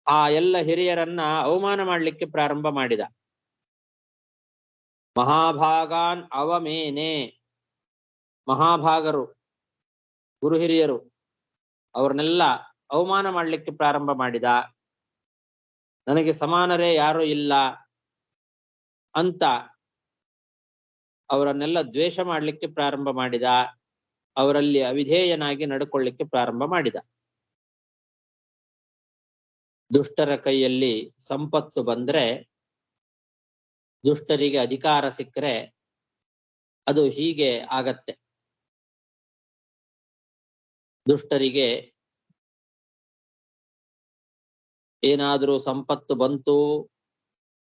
ಆ ಎಲ್ಲ ಹಿರಿಯರನ್ನ ಅವಮಾನ ಮಾಡಲಿಕ್ಕೆ ಪ್ರಾರಂಭ ಮಾಡಿದ. ಮಹಾಭಾಗಾನ್ ಅವಮೇನೆ, ಮಹಾಭಾಗರು ಗುರು ಹಿರಿಯರು ಅವ್ರನ್ನೆಲ್ಲ ಅವಮಾನ ಮಾಡಲಿಕ್ಕೆ ಪ್ರಾರಂಭ ಮಾಡಿದ. ನನಗೆ ಸಮಾನರೇ ಯಾರು ಇಲ್ಲ ಅಂತ ಅವರನ್ನೆಲ್ಲ ದ್ವೇಷ ಮಾಡಲಿಕ್ಕೆ ಪ್ರಾರಂಭ ಮಾಡಿದ. ಅವರಲ್ಲಿ ಅವಿಧೇಯನಾಗಿ ನಡ್ಕೊಳ್ಳಿಕ್ಕೆ ಪ್ರಾರಂಭ ಮಾಡಿದ. ದುಷ್ಟರ ಕೈಯಲ್ಲಿ ಸಂಪತ್ತು ಬಂದ್ರೆ, ದುಷ್ಟರಿಗೆ ಅಧಿಕಾರ ಸಿಕ್ಕರೆ ಅದು ಹೀಗೆ ಆಗತ್ತೆ. ದುಷ್ಟರಿಗೆ ಏನಾದ್ರೂ ಸಂಪತ್ತು ಬಂತು,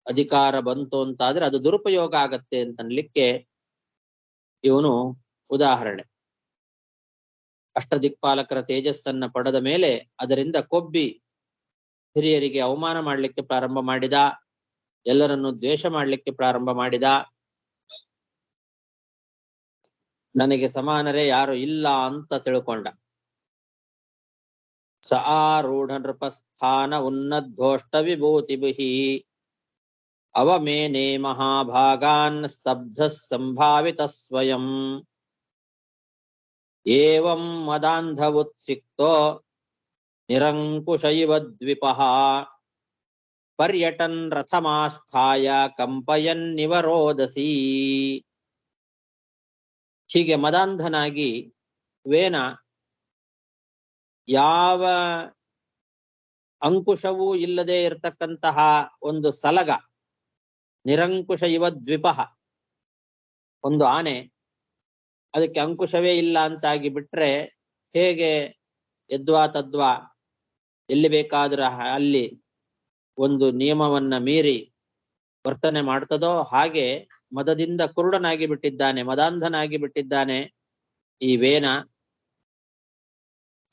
ಅಧಿಕಾರ ಬಂತು ಅಂತಾದ್ರೆ ಅದು ದುರುಪಯೋಗ ಆಗತ್ತೆ ಅಂತನ್ಲಿಕ್ಕೆ ಇವನು ಉದಾಹರಣೆ. ಅಷ್ಟದಿಕ್ಪಾಲಕರ ತೇಜಸ್ಸನ್ನ ಪಡೆದ ಮೇಲೆ ಅದರಿಂದ ಕೊಬ್ಬಿ ಹಿರಿಯರಿಗೆ ಅವಮಾನ ಮಾಡಲಿಕ್ಕೆ ಪ್ರಾರಂಭ ಮಾಡಿದ. ಎಲ್ಲರನ್ನು ದ್ವೇಷ ಮಾಡಲಿಕ್ಕೆ ಪ್ರಾರಂಭ ಮಾಡಿದ. ನನಗೆ ಸಮಾನರೇ ಯಾರು ಇಲ್ಲ ಅಂತ ತಿಳ್ಕೊಂಡ. ಸ ಆರೂಢ ನೃಪಸ್ಥಾನ ಉನ್ನದ್ಘೋಷ್ಟ ವಿಭೂತಿಭಿಃ ಅವಮೇನೆ ಮಹಾಭಾಗಾನ್ ಸ್ತಬ್ಧ ಸಂಭಾವಿತ ಸ್ವಯಂ ಏವಂ ಮದಾಂಧವುತ್ಸಿಕ್ತೋ ನಿರಂಕುಶ ಇವ ದ್ವಿಪಃ ಪರ್ಯಟನ್ ರಥಮಾಸ್ಥಾಯ ಕಂಪಯನ್ನಿವ ರೋದಸಿ. ಹೀಗೆ ಮದಾಂಧನಾಗಿ ವೇನ ಯಾವ ಅಂಕುಶವೂ ಇಲ್ಲದೆ ಇರತಕ್ಕಂತಹ ಒಂದು ಸಲಗ, ನಿರಂಕುಶ ಇವ ದ್ವಿಪಃ, ಒಂದು ಆನೆ ಅದಕ್ಕೆ ಅಂಕುಶವೇ ಇಲ್ಲ ಅಂತಾಗಿ ಬಿಟ್ರೆ ಹೇಗೆ ಯದ್ವಾ ತದ್ವಾ ಎಲ್ಲಿ ಬೇಕಾದ್ರೂ ಅಲ್ಲಿ ಒಂದು ನಿಯಮವನ್ನ ಮೀರಿ ವರ್ತನೆ ಮಾಡ್ತದೋ ಹಾಗೆ ಮದದಿಂದ ಕುರುಡನಾಗಿ ಬಿಟ್ಟಿದ್ದಾನೆ, ಮದಾಂಧನಾಗಿ ಬಿಟ್ಟಿದ್ದಾನೆ ಈ ವೇನ.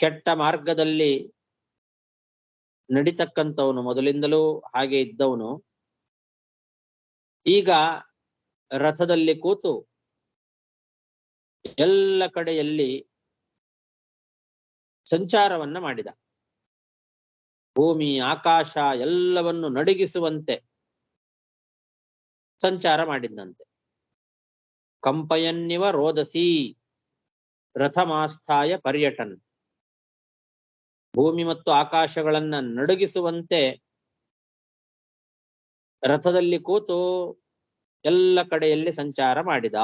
ಕೆಟ್ಟ ಮಾರ್ಗದಲ್ಲಿ ನಡಿತಕ್ಕಂಥವನು, ಮೊದಲಿಂದಲೂ ಹಾಗೆ ಇದ್ದವನು. ಈಗ ರಥದಲ್ಲಿ ಕೂತು ಎಲ್ಲ ಕಡೆಯಲ್ಲಿ ಸಂಚಾರವನ್ನ ಮಾಡಿದ. ಭೂಮಿ ಆಕಾಶ ಎಲ್ಲವನ್ನು ನಡುಗಿಸುವಂತೆ ಸಂಚಾರ ಮಾಡಿದ್ದಂತೆ. ಕಂಪಯನ್ನಿವ ರೋದಸಿ ರಥಮಾಸ್ಥಾಯ ಪರ್ಯಟನ್, ಭೂಮಿ ಮತ್ತು ಆಕಾಶಗಳನ್ನ ನಡುಗಿಸುವಂತೆ ರಥದಲ್ಲಿ ಕೂತು ಎಲ್ಲ ಕಡೆಯಲ್ಲಿ ಸಂಚಾರ ಮಾಡಿದ.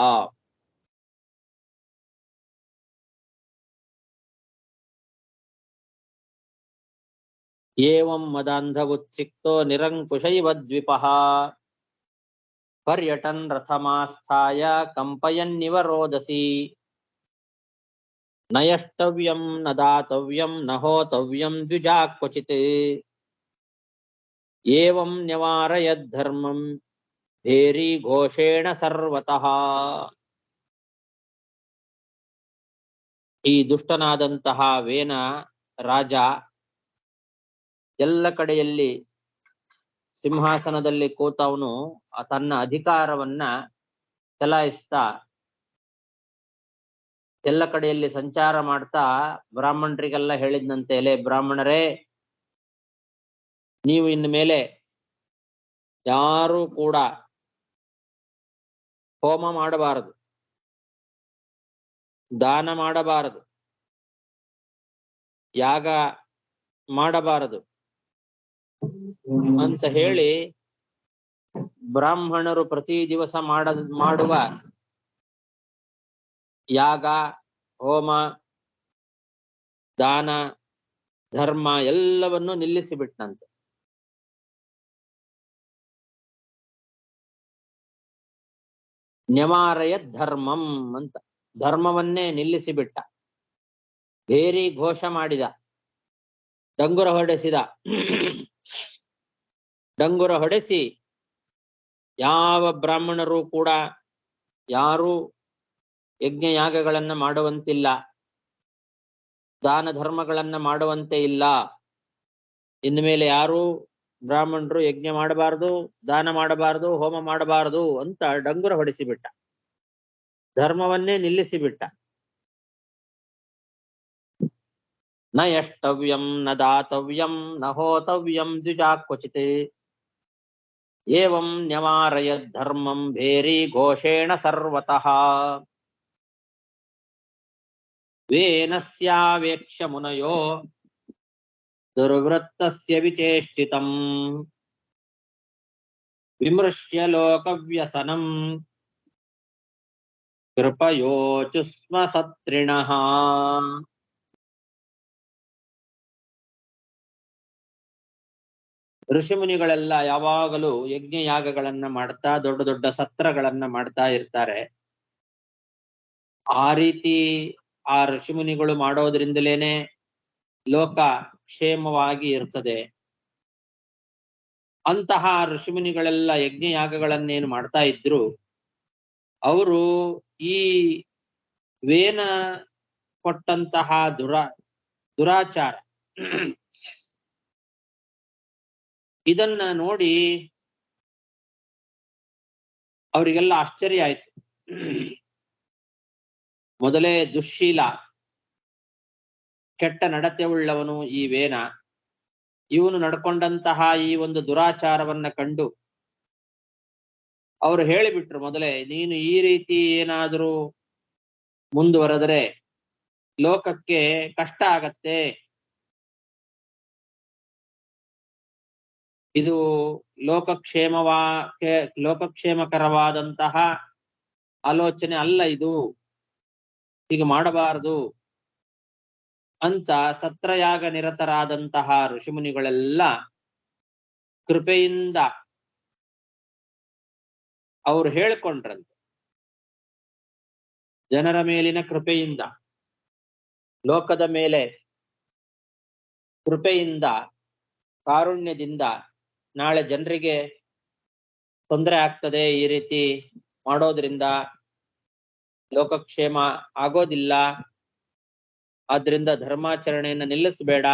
ಏವಂ ಮದಾಂಧ ಉತ್ಸಿಕ್ತೋ ನಿರಂಕುಶ ಇವ ದ್ವಿಪಃ ಪರ್ಯಟನ್ ರಥಮಾಸ್ಥಾಯ ಕಂಪಯನ್ನಿವ ರೋದಸಿ ನಯಷ್ಟವ್ಯಂ ನ ದಾತವ್ಯಂ ನ ಹೋತವ್ಯಂ ದ್ವಿಜಾ ಕ್ವಚಿತ್ ಏವಂ ನ್ಯವಾರಯದ್ಧರ್ಮಂ ಭೇರಿ ಘೋಷೇಣ ಸರ್ವತಃ. ಈ ದುಷ್ಟನಾದಂತಹ ವೇನ ರಾಜ ಎಲ್ಲ ಕಡೆಯಲ್ಲಿ ಸಿಂಹಾಸನದಲ್ಲಿ ಕೂತವನು ತನ್ನ ಅಧಿಕಾರವನ್ನ ಚಲಾಯಿಸ್ತಾ ಎಲ್ಲ ಕಡೆಯಲ್ಲಿ ಸಂಚಾರ ಮಾಡ್ತಾ ಬ್ರಾಹ್ಮಣರಿಗೆಲ್ಲ ಹೇಳಿದ್ನಂತೆ, ಎಲೆ ಬ್ರಾಹ್ಮಣರೇ, ನೀವು ಇನ್ನು ಮೇಲೆ ಯಾರೂ ಕೂಡ ಹೋಮ ಮಾಡಬಾರದು, ದಾನ ಮಾಡಬಾರದು, ಯಾಗ ಮಾಡಬಾರದು ಅಂತ ಹೇಳಿ ಬ್ರಾಹ್ಮಣರು ಪ್ರತಿ ದಿವಸ ಮಾಡುವ ಯಾಗ, ಹೋಮ, ದಾನ, ಧರ್ಮ ಎಲ್ಲವನ್ನು ನಿಲ್ಲಿಸಿಬಿಟ್ನಂತೆ. ನ್ಯಮಾರಯದ್ ಧರ್ಮಂ ಅಂತ ಧರ್ಮವನ್ನೇ ನಿಲ್ಲಿಸಿಬಿಟ್ಟ. ಭೇರಿ ಘೋಷ ಮಾಡಿದ, ಡಂಗುರ ಹೊಡೆಸಿದ. ಡಂಗುರ ಹೊಡೆಸಿ ಯಾವ ಬ್ರಾಹ್ಮಣರು ಕೂಡ ಯಾರೂ ಯಜ್ಞ ಯಾಗಗಳನ್ನ ಮಾಡುವಂತಿಲ್ಲ, ದಾನ ಧರ್ಮಗಳನ್ನ ಮಾಡುವಂತೆ ಇಲ್ಲ, ಇನ್ನು ಮೇಲೆ ಯಾರೂ ಬ್ರಾಹ್ಮಣರು ಯಜ್ಞ ಮಾಡಬಾರದು, ದಾನ ಮಾಡಬಾರದು, ಹೋಮ ಮಾಡಬಾರದು ಅಂತ ಡಂಗುರ ಹೊಡೆಸಿಬಿಟ್ಟ. ಧರ್ಮವನ್ನೇ ನಿಲ್ಲಿಸಿಬಿಟ್ಟ. ನ ಯಷ್ಟವ್ಯಂ ನ ದಾತವ್ಯಂ ನ ಹೋತವ್ಯಂ ದ್ವಿಜಾ ಕ್ವಚಿತ್ ಏವಂ ನ್ಯವಾರಯದ್ ಧರ್ಮಂ ಭೇರಿ ಘೋಷೇಣ ಸರ್ವತಃ. ವೇನಸ್ಯಾವೇಕ್ಷ್ಯ ಮುನಯೋ ದುರ್ವೃತ್ತಸ್ಯ ವಿಚೇಷ್ಟಿತಂ ವಿಮೃಶ್ಯ ಲೋಕವ್ಯಸನಂ ಕೃಪಯೋಚುಸ್ಮ ಸತ್ರಿಣಃ. ಋಷಿಮುನಿಗಳೆಲ್ಲ ಯಾವಾಗಲೂ ಯಜ್ಞ ಯಾಗಗಳನ್ನ ಮಾಡ್ತಾ ದೊಡ್ಡ ದೊಡ್ಡ ಸತ್ರಗಳನ್ನ ಮಾಡ್ತಾ ಇರ್ತಾರೆ. ಆ ರೀತಿ ಆ ಋಷಿಮುನಿಗಳು ಮಾಡೋದ್ರಿಂದಲೇನೆ ಲೋಕ ಕ್ಷೇಮವಾಗಿ ಇರ್ತದೆ. ಅಂತಹ ಋಷಿಮುನಿಗಳೆಲ್ಲ ಯಜ್ಞ ಯಾಗಗಳನ್ನೇನು ಮಾಡ್ತಾ ಇದ್ರು, ಅವರು ಈ ವೇನ ಕೊಟ್ಟಂತಹ ದುರಾಚಾರ ಇದನ್ನ ನೋಡಿ ಅವರಿಗೆಲ್ಲ ಆಶ್ಚರ್ಯ ಆಯ್ತು. ಮೊದಲೇ ದುಶ್ಶೀಲ, ಕೆಟ್ಟ ನಡತೆ ಉಳ್ಳವನು ಈ ವೇನ. ಇವನು ನಡ್ಕೊಂಡಂತಹ ಈ ಒಂದು ದುರಾಚಾರವನ್ನ ಕಂಡು ಅವರು ಹೇಳಿಬಿಟ್ರು ಮೊದಲೇ, ನೀನು ಈ ರೀತಿ ಏನಾದರೂ ಮುಂದುವರೆದರೆ ಲೋಕಕ್ಕೆ ಕಷ್ಟ ಆಗತ್ತೆ, ಇದು ಲೋಕಕ್ಷೇಮಕರವಾದಂತಹ ಆಲೋಚನೆ ಅಲ್ಲ, ಇದು ಹೀಗೆ ಮಾಡಬಾರದು ಅಂತ ಸತ್ರಯಾಗ ನಿರತರಾದಂತಹ ಋಷಿಮುನಿಗಳೆಲ್ಲ ಕೃಪೆಯಿಂದ ಅವರು ಹೇಳಿಕೊಂಡ್ರಂತೆ. ಜನರ ಮೇಲಿನ ಕೃಪೆಯಿಂದ, ಲೋಕದ ಮೇಲೆ ಕೃಪೆಯಿಂದ, ಕಾರುಣ್ಯದಿಂದ, ನಾಳೆ ಜನರಿಗೆ ತೊಂದರೆ ಆಗ್ತದೆ, ಈ ರೀತಿ ಮಾಡೋದ್ರಿಂದ ಲೋಕಕ್ಷೇಮ ಆಗೋದಿಲ್ಲ, ಆದ್ರಿಂದ ಧರ್ಮಾಚರಣೆಯನ್ನ ನಿಲ್ಲಿಸಬೇಡ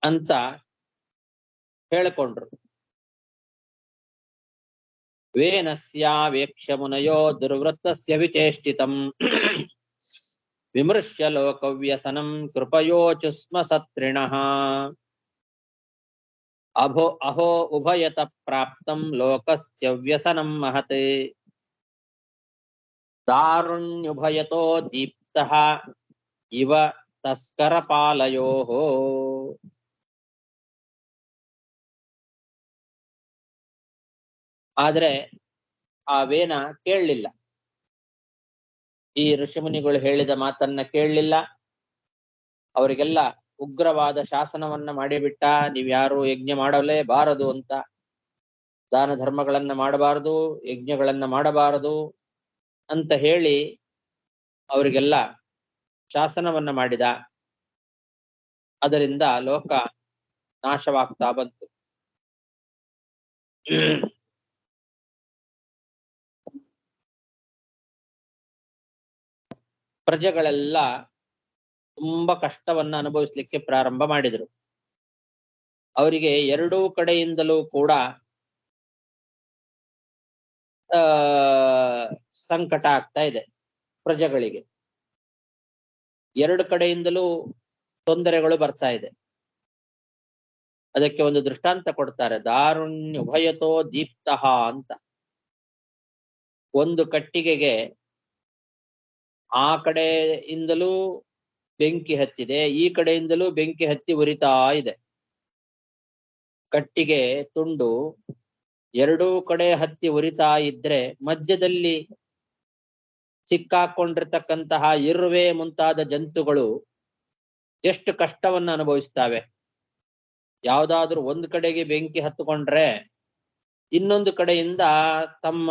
ಅಂತ ಹೇಳಿಕೊಂಡ್ರು. ವೇನಸ್ಯಾವೇಕ್ಷ್ಯ ಮುನಯೋ ದುರ್ವೃತ್ತಸ್ಯ ವಿಚೇಷ್ಟಿತಂ ವಿಮೃಶ್ಯ ಲೋಕವ್ಯಸನಂ ಕೃಪಯೋಚುಸ್ಮ ಸತ್ರಿಣಃ ಅಹೋ ಉಭಯತ ಪ್ರಾಪ್ತಂ ಲೋಕಸ್ಯ ವ್ಯಸನಂ ಮಹತೆ ದಾರುಣ್ಯುಭಯತೋ ದೀಪ್ತಃ ಇವ ತಸ್ಕರ ಪಾಲಯೋಃ. ಆದ್ರೆ ಆ ವೇನ ಕೇಳಲಿಲ್ಲ, ಈ ಋಷಿಮುನಿಗಳು ಹೇಳಿದ ಮಾತನ್ನ ಕೇಳಲಿಲ್ಲ. ಅವರಿಗೆಲ್ಲ ಉಗ್ರವಾದ ಶಾಸನವನ್ನ ಮಾಡಿಬಿಟ್ಟ. ನೀವ್ಯಾರು ಯಜ್ಞ ಮಾಡಲೇಬಾರದು ಅಂತ, ದಾನ ಧರ್ಮಗಳನ್ನ ಮಾಡಬಾರದು, ಯಜ್ಞಗಳನ್ನ ಮಾಡಬಾರದು ಅಂತ ಹೇಳಿ ಅವರಿಗೆಲ್ಲ ಶಾಸನವನ್ನ ಮಾಡಿದ. ಅದರಿಂದ ಲೋಕ ನಾಶವಾಗ್ತಾ ಬಂತು. ಪ್ರಜೆಗಳೆಲ್ಲ ತುಂಬಾ ಕಷ್ಟವನ್ನ ಅನುಭವಿಸ್ಲಿಕ್ಕೆ ಪ್ರಾರಂಭ ಮಾಡಿದರು. ಅವರಿಗೆ ಎರಡೂ ಕಡೆಯಿಂದಲೂ ಕೂಡ ಸಂಕಟ ಆಗ್ತಾ ಇದೆ. ಪ್ರಜೆಗಳಿಗೆ ಎರಡು ಕಡೆಯಿಂದಲೂ ತೊಂದರೆಗಳು ಬರ್ತಾ ಇದೆ. ಅದಕ್ಕೆ ಒಂದು ದೃಷ್ಟಾಂತ ಕೊಡ್ತಾರೆ, ದಾರುಣ್ಯ ಉಭಯತೋ ದೀಪ್ತಃ ಅಂತ. ಒಂದು ಕಟ್ಟಿಗೆಗೆ ಆ ಕಡೆಯಿಂದಲೂ ಬೆಂಕಿ ಹತ್ತಿದೆ, ಈ ಕಡೆಯಿಂದಲೂ ಬೆಂಕಿ ಹತ್ತಿ ಉರಿತಾ ಇದೆ. ಕಟ್ಟಿಗೆ ತುಂಡು ಎರಡೂ ಕಡೆ ಹತ್ತಿ ಉರಿತಾ ಇದ್ರೆ ಮಧ್ಯದಲ್ಲಿ ಸಿಕ್ಕಾಕೊಂಡಿರ್ತಕ್ಕಂತಹ ಇರುವೆ ಮುಂತಾದ ಜಂತುಗಳು ಎಷ್ಟು ಕಷ್ಟವನ್ನ ಅನುಭವಿಸ್ತವೆ. ಯಾವ್ದಾದ್ರೂ ಒಂದು ಕಡೆಗೆ ಬೆಂಕಿ ಹತ್ತುಕೊಂಡ್ರೆ ಇನ್ನೊಂದು ಕಡೆಯಿಂದ ತಮ್ಮ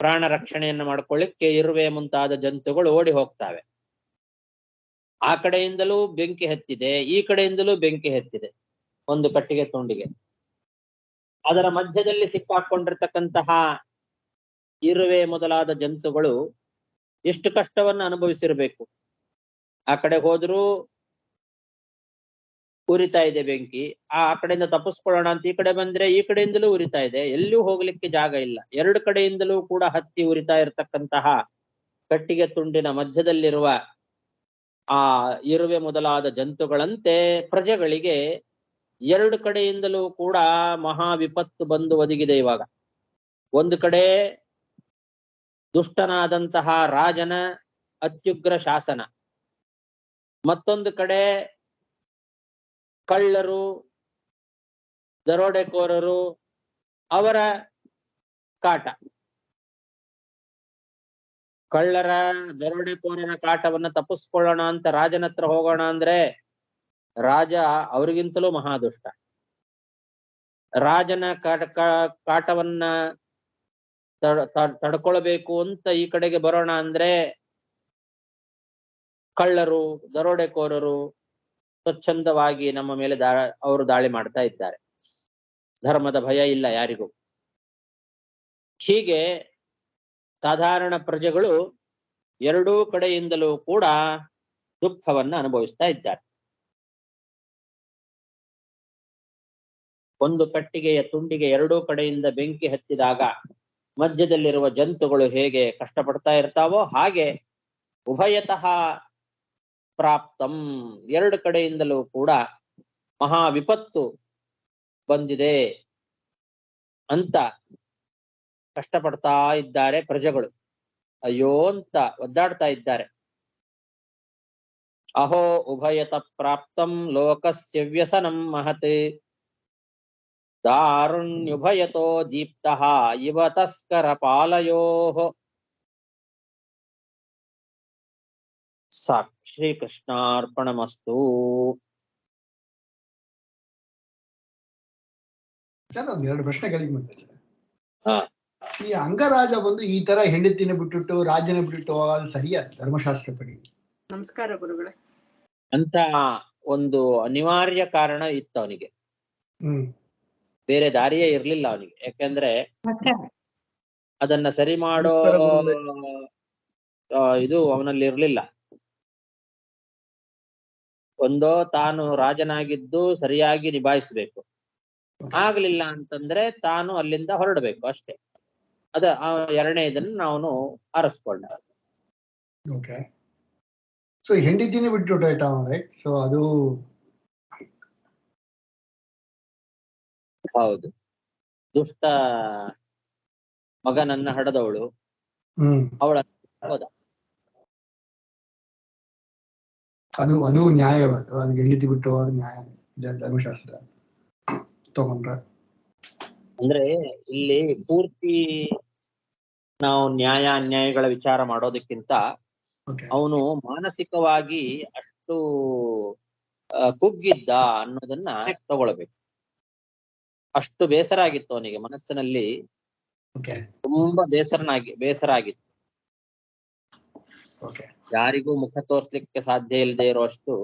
ಪ್ರಾಣ ರಕ್ಷಣೆಯನ್ನು ಮಾಡ್ಕೊಳ್ಳಿಕ್ಕೆ ಇರುವೆ ಮುಂತಾದ ಜಂತುಗಳು ಓಡಿ ಹೋಗ್ತವೆ. ಆ ಕಡೆಯಿಂದಲೂ ಬೆಂಕಿ ಹತ್ತಿದೆ, ಈ ಕಡೆಯಿಂದಲೂ ಬೆಂಕಿ ಹತ್ತಿದೆ ಒಂದು ಕಟ್ಟಿಗೆ ತುಂಡಿಗೆ. ಅದರ ಮಧ್ಯದಲ್ಲಿ ಸಿಕ್ಕಾಕೊಂಡಿರ್ತಕ್ಕಂತಹ ಇರುವೆ ಮೊದಲಾದ ಜಂತುಗಳು ಎಷ್ಟು ಕಷ್ಟವನ್ನ ಅನುಭವಿಸಿರ್ಬೇಕು. ಆ ಕಡೆ ಹೋದ್ರೂ ಉರಿತಾ ಇದೆ ಬೆಂಕಿ, ಆ ಕಡೆಯಿಂದ ತಪ್ಪಿಸ್ಕೊಳ್ಳೋಣ ಅಂತ ಈ ಕಡೆ ಬಂದ್ರೆ ಈ ಕಡೆಯಿಂದಲೂ ಉರಿತಾ ಇದೆ, ಎಲ್ಲೂ ಹೋಗ್ಲಿಕ್ಕೆ ಜಾಗ ಇಲ್ಲ. ಎರಡು ಕಡೆಯಿಂದಲೂ ಕೂಡ ಹತ್ತಿ ಉರಿತಾ ಇರತಕ್ಕಂತಹ ಕಟ್ಟಿಗೆ ತುಂಡಿನ ಮಧ್ಯದಲ್ಲಿರುವ ಆ ಇರುವೆ ಮೊದಲಾದ ಜಂತುಗಳಂತೆ ಪ್ರಜೆಗಳಿಗೆ ಎರಡು ಕಡೆಯಿಂದಲೂ ಕೂಡ ಮಹಾ ವಿಪತ್ತು ಬಂದು ಒದಗಿದೆ. ಇವಾಗ ಒಂದು ಕಡೆ ದುಷ್ಟನಾದಂತಹ ರಾಜನ ಅತ್ಯುಗ್ರ ಶಾಸನ, ಮತ್ತೊಂದು ಕಡೆ ಕಳ್ಳರು ದರೋಡೆಕೋರರು ಅವರ ಕಾಟ. ಕಳ್ಳರ ದರೋಡೆಕೋರರ ಕಾಟವನ್ನ ತಪ್ಪಿಸ್ಕೊಳ್ಳೋಣ ಅಂತ ರಾಜನ ಹತ್ರ ಹೋಗೋಣ ಅಂದ್ರೆ ರಾಜ ಅವ್ರಿಗಿಂತಲೂ ಮಹಾದುಷ್ಟ. ರಾಜನ ಕಾಟವನ್ನ ತಡ್ಕೊಳ್ಬೇಕು ಅಂತ ಈ ಕಡೆಗೆ ಬರೋಣ ಅಂದ್ರೆ ಕಳ್ಳರು ದರೋಡೆಕೋರರು ಸ್ವಚ್ಛಂದವಾಗಿ ನಮ್ಮ ಮೇಲೆ ಅವರು ದಾಳಿ ಮಾಡ್ತಾ ಇದ್ದಾರೆ. ಧರ್ಮದ ಭಯ ಇಲ್ಲ ಯಾರಿಗೂ. ಹೀಗೆ ಸಾಧಾರಣ ಪ್ರಜೆಗಳು ಎರಡೂ ಕಡೆಯಿಂದಲೂ ಕೂಡ ದುಃಖವನ್ನ ಅನುಭವಿಸ್ತಾ ಇದ್ದಾರೆ. ಒಂದು ಕಟ್ಟಿಗೆಯ ತುಂಡಿಗೆ ಎರಡೂ ಕಡೆಯಿಂದ ಬೆಂಕಿ ಹತ್ತಿದಾಗ ಮಧ್ಯದಲ್ಲಿರುವ ಜಂತುಗಳು ಹೇಗೆ ಕಷ್ಟಪಡ್ತಾ ಇರ್ತಾವೋ ಹಾಗೆ ಉಭಯತಃ ಪ್ರಾಪ್ತಂ, ಎರಡು ಕಡೆಯಿಂದಲೂ ಕೂಡ ಮಹಾ ವಿಪತ್ತು ಬಂದಿದೆ ಅಂತ ಕಷ್ಟಪಡ್ತಾ ಇದ್ದಾರೆ ಪ್ರಜೆಗಳು. ಅಯ್ಯೋ ಅಂತ ಒದ್ದಾಡ್ತಾ ಇದ್ದಾರೆ. ಅಹೋ ಉಭಯತ ಪ್ರಾಪ್ತಂ ಲೋಕಸ್ಯ ವ್ಯಸನಂ ಮಹತ್ ದಾರುಣ್ಯುಭಯತೋ ದೀಪ್ತಃ ಇವ ತಸ್ಕರ ಪಾಲಯೋಃ. ಸಾಕು. ಶ್ರೀಕೃಷ್ಣಾರ್ಪಣಮಸ್ತು. ಸರ್, ಒಂದ್ ಎರಡು ಪ್ರಶ್ನೆಗಳಿಗೆ ಮತ್ತೆ ಈ ಅಂಗರಾಜ ಬಂದು ಈ ತರ ಹೆಂಡತಿನ ಬಿಟ್ಟುಟ್ಟು ರಾಜನ ಬಿಟ್ಟು ಅದು ಸರಿಯಾ ಧರ್ಮಶಾಸ್ತ್ರ ಪಡಿ? ನಮಸ್ಕಾರ ಗುರುಗಳೇ. ಅಂತ ಒಂದು ಅನಿವಾರ್ಯ ಕಾರಣ ಇತ್ತು ಅವನಿಗೆ, ಬೇರೆ ದಾರಿಯೇ ಇರ್ಲಿಲ್ಲ ಅವನಿಗೆ. ಯಾಕಂದ್ರೆ ಅದನ್ನ ಸರಿ ಮಾಡೋ ಇದು ಅವನಲ್ಲಿ ಇರ್ಲಿಲ್ಲ. ಒಂದೋ ತಾನು ರಾಜನಾಗಿದ್ದು ಸರಿಯಾಗಿ ನಿಭಾಯಿಸ್ಬೇಕು, ಆಗ್ಲಿಲ್ಲ ಅಂತಂದ್ರೆ ತಾನು ಅಲ್ಲಿಂದ ಹೊರಡಬೇಕು ಅಷ್ಟೇ. ಅದ ಎರಡನೇದನ್ನು ನಾವು ಅರಸ್ಕೊಂಡ. ಓಕೆ. ಸೊ ಹೆಂಡತಿನೇ ಬಿಟ್ಟು ರೈಟ್? ಸೊ ಅದು ಹೌದು. ದುಷ್ಟ ಮಗನನ್ನ ಹಡದವಳು ಅವಳ ಹೋದ. ಅದು ನ್ಯಾಯವಾದ, ಅದು ಹೆಂಡತಿ ಬಿಟ್ಟು ಹೋದ ನ್ಯಾಯ ಇದೆ ಧರ್ಮಶಾಸ್ತ್ರ ತಗೊಂಡ್ರ. ಅಂದ್ರೆ ಇಲ್ಲಿ ಪೂರ್ತಿ ನಾವು ನ್ಯಾಯ ಅನ್ಯಾಯಗಳ ವಿಚಾರ ಮಾಡೋದಕ್ಕಿಂತ ಅವನು ಮಾನಸಿಕವಾಗಿ ಅಷ್ಟು ಕುಗ್ಗಿದ್ದ ಅನ್ನೋದನ್ನ ತಗೊಳ್ಬೇಕು. ಅಷ್ಟು ಬೇಸರ ಆಗಿತ್ತು ಅವನಿಗೆ, ಮನಸ್ಸಿನಲ್ಲಿ ತುಂಬಾ ಬೇಸರ ಆಗಿತ್ತು. ಯಾರಿಗೂ ಮುಖ ತೋರ್ಸ್ಲಿಕ್ಕೆ ಸಾಧ್ಯ ಇಲ್ಲದೆ ಇರುವಷ್ಟು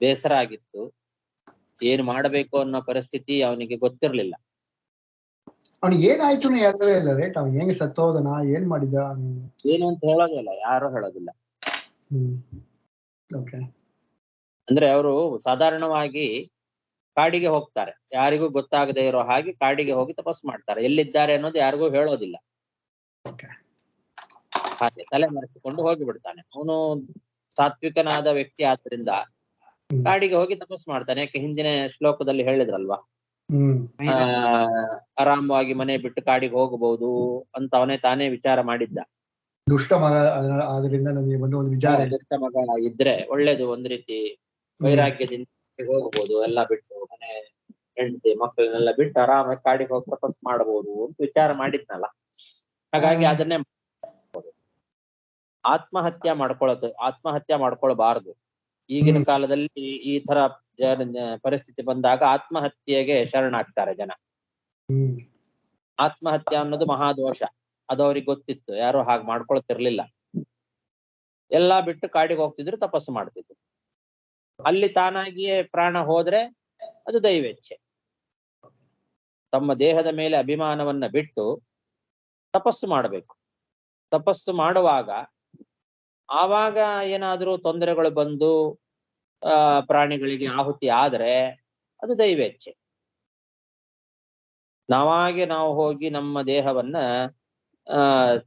ಬೇಸರ ಆಗಿತ್ತು. ಏನ್ ಮಾಡಬೇಕು ಅನ್ನೋ ಪರಿಸ್ಥಿತಿ ಅವನಿಗೆ ಗೊತ್ತಿರ್ಲಿಲ್ಲ. ಅವ್ನಿಗೆ ಏನಾಯ್ತು ಹೇಳವೇ ಇಲ್ಲ ರೇಟ್. ಅವ್ನು ಹೆಂಗೆ ಸತ್ತೋದನ, ಏನ್ ಮಾಡಿದ ಏನು ಅಂತ ಹೇಳೋದಿಲ್ಲ, ಯಾರು ಹೇಳೋದಿಲ್ಲ. ಓಕೆ. ಅಂದ್ರೆ ಅವರು ಸಾಧಾರಣವಾಗಿ ಕಾಡಿಗೆ ಹೋಗ್ತಾರೆ, ಯಾರಿಗೂ ಗೊತ್ತಾಗದೆ ಇರೋ ಹಾಗೆ ಕಾಡಿಗೆ ಹೋಗಿ ತಪಸ್ಸು ಮಾಡ್ತಾರೆ. ಎಲ್ಲಿದ್ದಾರೆ ಅನ್ನೋದು ಯಾರಿಗೂ ಹೇಳೋದಿಲ್ಲ. ಹಾಗೆ ತಲೆ ಮರೆಸಿಕೊಂಡು ಹೋಗಿ ಬಿಡ್ತಾನೆ. ಅವನು ಸಾತ್ವಿಕನಾದ ವ್ಯಕ್ತಿ ಆದ್ರಿಂದ ಕಾಡಿಗೆ ಹೋಗಿ ತಪಸ್ಸು ಮಾಡ್ತಾನೆ. ಯಾಕೆ ಹಿಂದಿನ ಶ್ಲೋಕದಲ್ಲಿ ಹೇಳಿದ್ರಲ್ವಾ, ಆರಾಮವಾಗಿ ಮನೆ ಬಿಟ್ಟು ಕಾಡಿಗೆ ಹೋಗಬಹುದು ಅಂತ ಅವನೇ ತಾನೇ ವಿಚಾರ ಮಾಡಿದ್ದ. ದುಷ್ಟ ಮಗ ಆದ್ರಿಂದ ನಮಗೆ ಒಂದು ವಿಚಾರ, ದುಷ್ಟ ಮಗ ಇದ್ರೆ ಒಳ್ಳೇದು, ಒಂದ್ ರೀತಿ ವೈರಾಗ್ಯದಿಂದ ಹೋಗ್ಬೋದು, ಎಲ್ಲ ಬಿಟ್ಟು ಮನೆ ಹೆಂಡತಿ ಮಕ್ಕಳನ್ನೆಲ್ಲ ಬಿಟ್ಟು ಆರಾಮಾಗಿ ಕಾಡಿಗೆ ಹೋಗಿ ತಪಸ್ಸು ಮಾಡಬಹುದು ಅಂತ ವಿಚಾರ ಮಾಡಿದ್ನಲ್ಲ. ಹಾಗಾಗಿ ಅದನ್ನೇ ಆತ್ಮಹತ್ಯೆ ಮಾಡ್ಕೊಳ್ಬಾರ್ದು. ಈಗಿನ ಕಾಲದಲ್ಲಿ ಈ ತರ ಪರಿಸ್ಥಿತಿ ಬಂದಾಗ ಆತ್ಮಹತ್ಯೆಗೆ ಶರಣಾಗ್ತಾರೆ ಜನ. ಆತ್ಮಹತ್ಯೆ ಅನ್ನೋದು ಮಹಾದೋಷ, ಅದು ಅವ್ರಿಗೆ ಗೊತ್ತಿತ್ತು. ಯಾರು ಹಾಗೆ ಮಾಡ್ಕೊಳ್ತಿರ್ಲಿಲ್ಲ. ಎಲ್ಲಾ ಬಿಟ್ಟು ಕಾಡಿಗೆ ಹೋಗ್ತಿದ್ರು, ತಪಸ್ಸು ಮಾಡ್ತಿದ್ರು. ಅಲ್ಲಿ ತಾನಾಗಿಯೇ ಪ್ರಾಣ ಹೋದ್ರೆ ಅದು ದೈವೇಚ್ಛೆ. ತಮ್ಮ ದೇಹದ ಮೇಲೆ ಅಭಿಮಾನವನ್ನ ಬಿಟ್ಟು ತಪಸ್ಸು ಮಾಡಬೇಕು. ತಪಸ್ಸು ಮಾಡುವಾಗ ಆವಾಗ ಏನಾದ್ರೂ ತೊಂದರೆಗಳು ಬಂದು ಪ್ರಾಣಿಗಳಿಗೆ ಆಹುತಿ ಆದ್ರೆ ಅದು ದೈವೇಚ್ಛೆ. ನಾವು ಹೋಗಿ ನಮ್ಮ ದೇಹವನ್ನ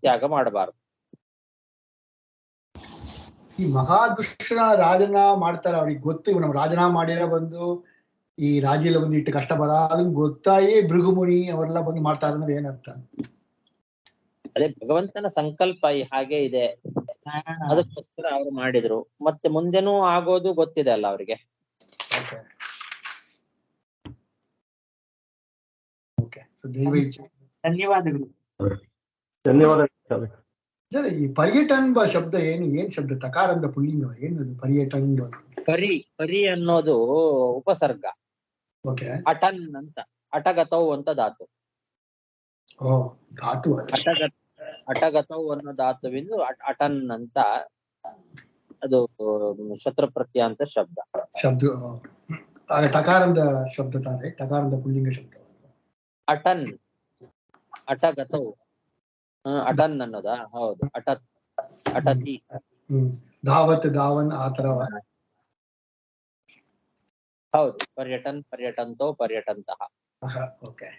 ತ್ಯಾಗ ಮಾಡಬಾರದು. ಈ ಮಹಾದುಷ್ಟನ ರಾಜನ ಮಾಡ್ತಾರ, ಅವ್ರಿಗೆ ಗೊತ್ತು ಇವ್ ರಾಜನ ಮಾಡಿರ ಬಂದು ಈ ರಾಜ್ಯಲ್ಲ ಬಂದು ಇಟ್ಟು ಕಷ್ಟ ಬರ ಅದನ್ನ ಗೊತ್ತಾಯೇ ಭೃಗುಮುನಿ ಅವರೆಲ್ಲ ಬಂದು ಮಾಡ್ತಾರ ಅಂದ್ರೆ ಏನರ್ಥ? ಅದೇ ಭಗವಂತನ ಸಂಕಲ್ಪ ಹಾಗೆ ಇದೆ, ಅದಕ್ಕೋಸ್ಕರ ಅವ್ರು ಮಾಡಿದ್ರು. ಮತ್ತೆ ಮುಂದೆನೂ ಆಗೋದು ಗೊತ್ತಿದೆ ಅಲ್ಲ ಅವರಿಗೆ. ಧನ್ಯವಾದಗಳು. ಸರ್, ಈ ಪರ್ಯಟನ್ ಶಬ್ದ ಏನ್ ಶಬ್ದ? ತಕಾರಂದ ಪುಲ್ಲಿಂಗ ಏನದು ಪರ್ಯಟನ್? ಪರಿ ಅನ್ನೋದು ಉಪಸರ್ಗ. ಅಟನ್ ಅಂತ, ಅಟಗತೌ ಅಂತ ಧಾತು. ಧಾತು ಅಟಗತೌ ಅನ್ನೋ ಧಾತುವಿಂದು ಅಟನ್ ಅಂತ, ಅದು ಶತ್ರು ಪ್ರತ್ಯಂತ ಶಬ್ದ. ತಕಾರಂದ ಶಬ್ದ ತಾನೆ, ತಕಾರಂದ ಪುಲ್ಲಿಂಗ ಶಬ್ದ. ಅಟನ್, ಅಟಗತೌ, ಅಟನ್ ಅನ್ನೋದಾ? ಹೌದು, ಅಟತ್, ಅಟತಿ. ಧಾವತ್, ಧಾವನ್ ಆತರ. ಹೌದು, ಪರ್ಯಟನ್, ಪರ್ಯಟಂತೋ, ಪರ್ಯಟಂತಹ. ಓಕೆ,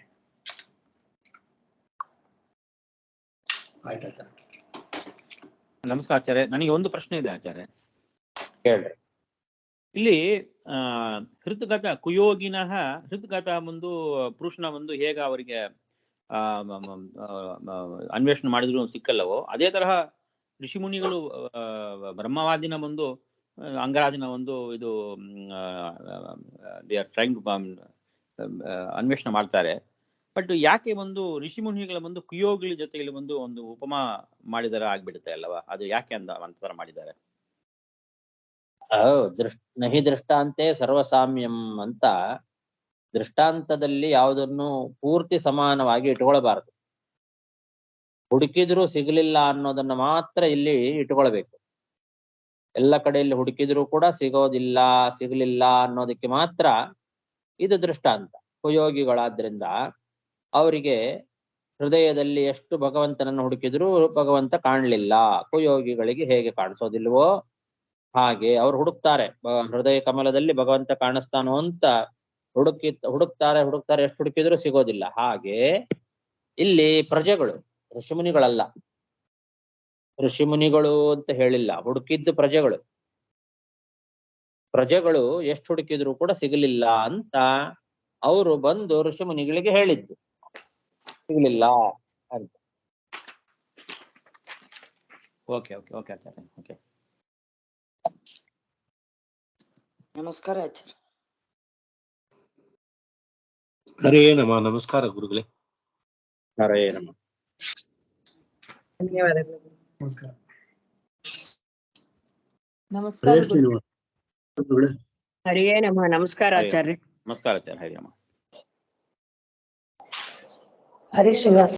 ಆಯ್ತು. ನಮಸ್ಕಾರ ಆಚಾರ್ಯ. ನನಗೆ ಒಂದು ಪ್ರಶ್ನೆ ಇದೆ ಆಚಾರ್ಯ. ಹೇಳ್ರಿ. ಇಲ್ಲಿ ಹೃದ್ಗತ ಕುಯೋಗಿನಃ ಹೃದ್ಗತ ಮುಂದು ಪುರುಷನ ಒಂದು ಹೇಗ ಅವರಿಗೆ ಅನ್ವೇಷಣೆ ಮಾಡಿದ್ರು ಸಿಕ್ಕಲ್ಲವೋ, ಅದೇ ತರಹ ಋಷಿಮುನಿಗಳು ಬ್ರಹ್ಮವಾದಿನ ಒಂದು ಅಂಗರಾಜನ ಒಂದು ಇದು ಟ್ರೈಂಗ್ ಅನ್ವೇಷಣೆ ಮಾಡ್ತಾರೆ. ಬಟ್ ಯಾಕೆ ಒಂದು ಋಷಿಮುನಿಗಳ ಒಂದು ಕುಯೋಗಿಗಳ ಜೊತೆಗೆ ಒಂದು ಉಪಮಾ ಮಾಡಿದಾರ ಆಗ್ಬಿಡುತ್ತೆ ಅಲ್ಲವಾ? ಅದು ಯಾಕೆ ಅಂತರ ಮಾಡಿದ್ದಾರೆ? ನಹಿ ದೃಷ್ಟಾಂತೆ ಸರ್ವಸಾಮ್ಯಂ ಅಂತ, ದೃಷ್ಟಾಂತದಲ್ಲಿ ಯಾವುದನ್ನು ಪೂರ್ತಿ ಸಮಾನವಾಗಿ ಇಟ್ಕೊಳ್ಬಾರದು. ಹುಡುಕಿದ್ರೂ ಸಿಗಲಿಲ್ಲ ಅನ್ನೋದನ್ನ ಮಾತ್ರ ಇಲ್ಲಿ ಇಟ್ಕೊಳ್ಬೇಕು. ಎಲ್ಲ ಕಡೆಯಲ್ಲಿ ಹುಡುಕಿದ್ರೂ ಕೂಡ ಸಿಗಲಿಲ್ಲ ಅನ್ನೋದಕ್ಕೆ ಮಾತ್ರ ಇದು ದೃಷ್ಟಾಂತ. ಕುಯೋಗಿಗಳಾದ್ರಿಂದ ಅವರಿಗೆ ಹೃದಯದಲ್ಲಿ ಎಷ್ಟು ಭಗವಂತನನ್ನು ಹುಡುಕಿದ್ರೂ ಭಗವಂತ ಕಾಣಲಿಲ್ಲ. ಕುಯೋಗಿಗಳಿಗೆ ಹೇಗೆ ಕಾಣಿಸೋದಿಲ್ವೋ ಹಾಗೆ ಅವ್ರು ಹುಡುಕ್ತಾರೆ, ಹೃದಯ ಕಮಲದಲ್ಲಿ ಭಗವಂತ ಕಾಣಿಸ್ತಾನೋ ಅಂತ ಹುಡುಕ್ತಾರೆ, ಎಷ್ಟು ಹುಡುಕಿದ್ರೂ ಸಿಗೋದಿಲ್ಲ. ಹಾಗೆ ಇಲ್ಲಿ ಪ್ರಜೆಗಳು, ಋಷಿಮುನಿಗಳಲ್ಲ. ಋಷಿಮುನಿಗಳು ಅಂತ ಹೇಳಿಲ್ಲ, ಹುಡುಕಿದ್ದು ಪ್ರಜೆಗಳು ಎಷ್ಟು ಹುಡುಕಿದ್ರು ಕೂಡ ಸಿಗಲಿಲ್ಲ ಅಂತ ಅವರು ಬಂದು ಋಷಿಮುನಿಗಳಿಗೆ ಹೇಳಿದ್ದು, ಸಿಗಲಿಲ್ಲ ಅಂತ. ಓಕೆ ಓಕೆ ಓಕೆ ಆಚಾರ್ಯ. ಓಕೆ, ನಮಸ್ಕಾರ ಆಚಾರ್ಯ. ಹರೇ ನಮ. ನಮಸ್ಕಾರ ಗುರುಗಳೇ. ಹರೇ ನಮ. ಧನ್ಯವಾದಗಳು. ನಮಸ್ಕಾರ. ನಮಸ್ಕಾರ ಗುರುಗಳೇ. ಹರಿಯೇ ನಮಃ. ನಮಸ್ಕಾರ ಹರಿ ಆಚಾರ್ಯ. ನಮಸ್ಕಾರ ಆಚಾರ್ಯ. ಹರಿಯಮ್ಮ. ಹರಿ ಶ್ರೀನಿವಾಸ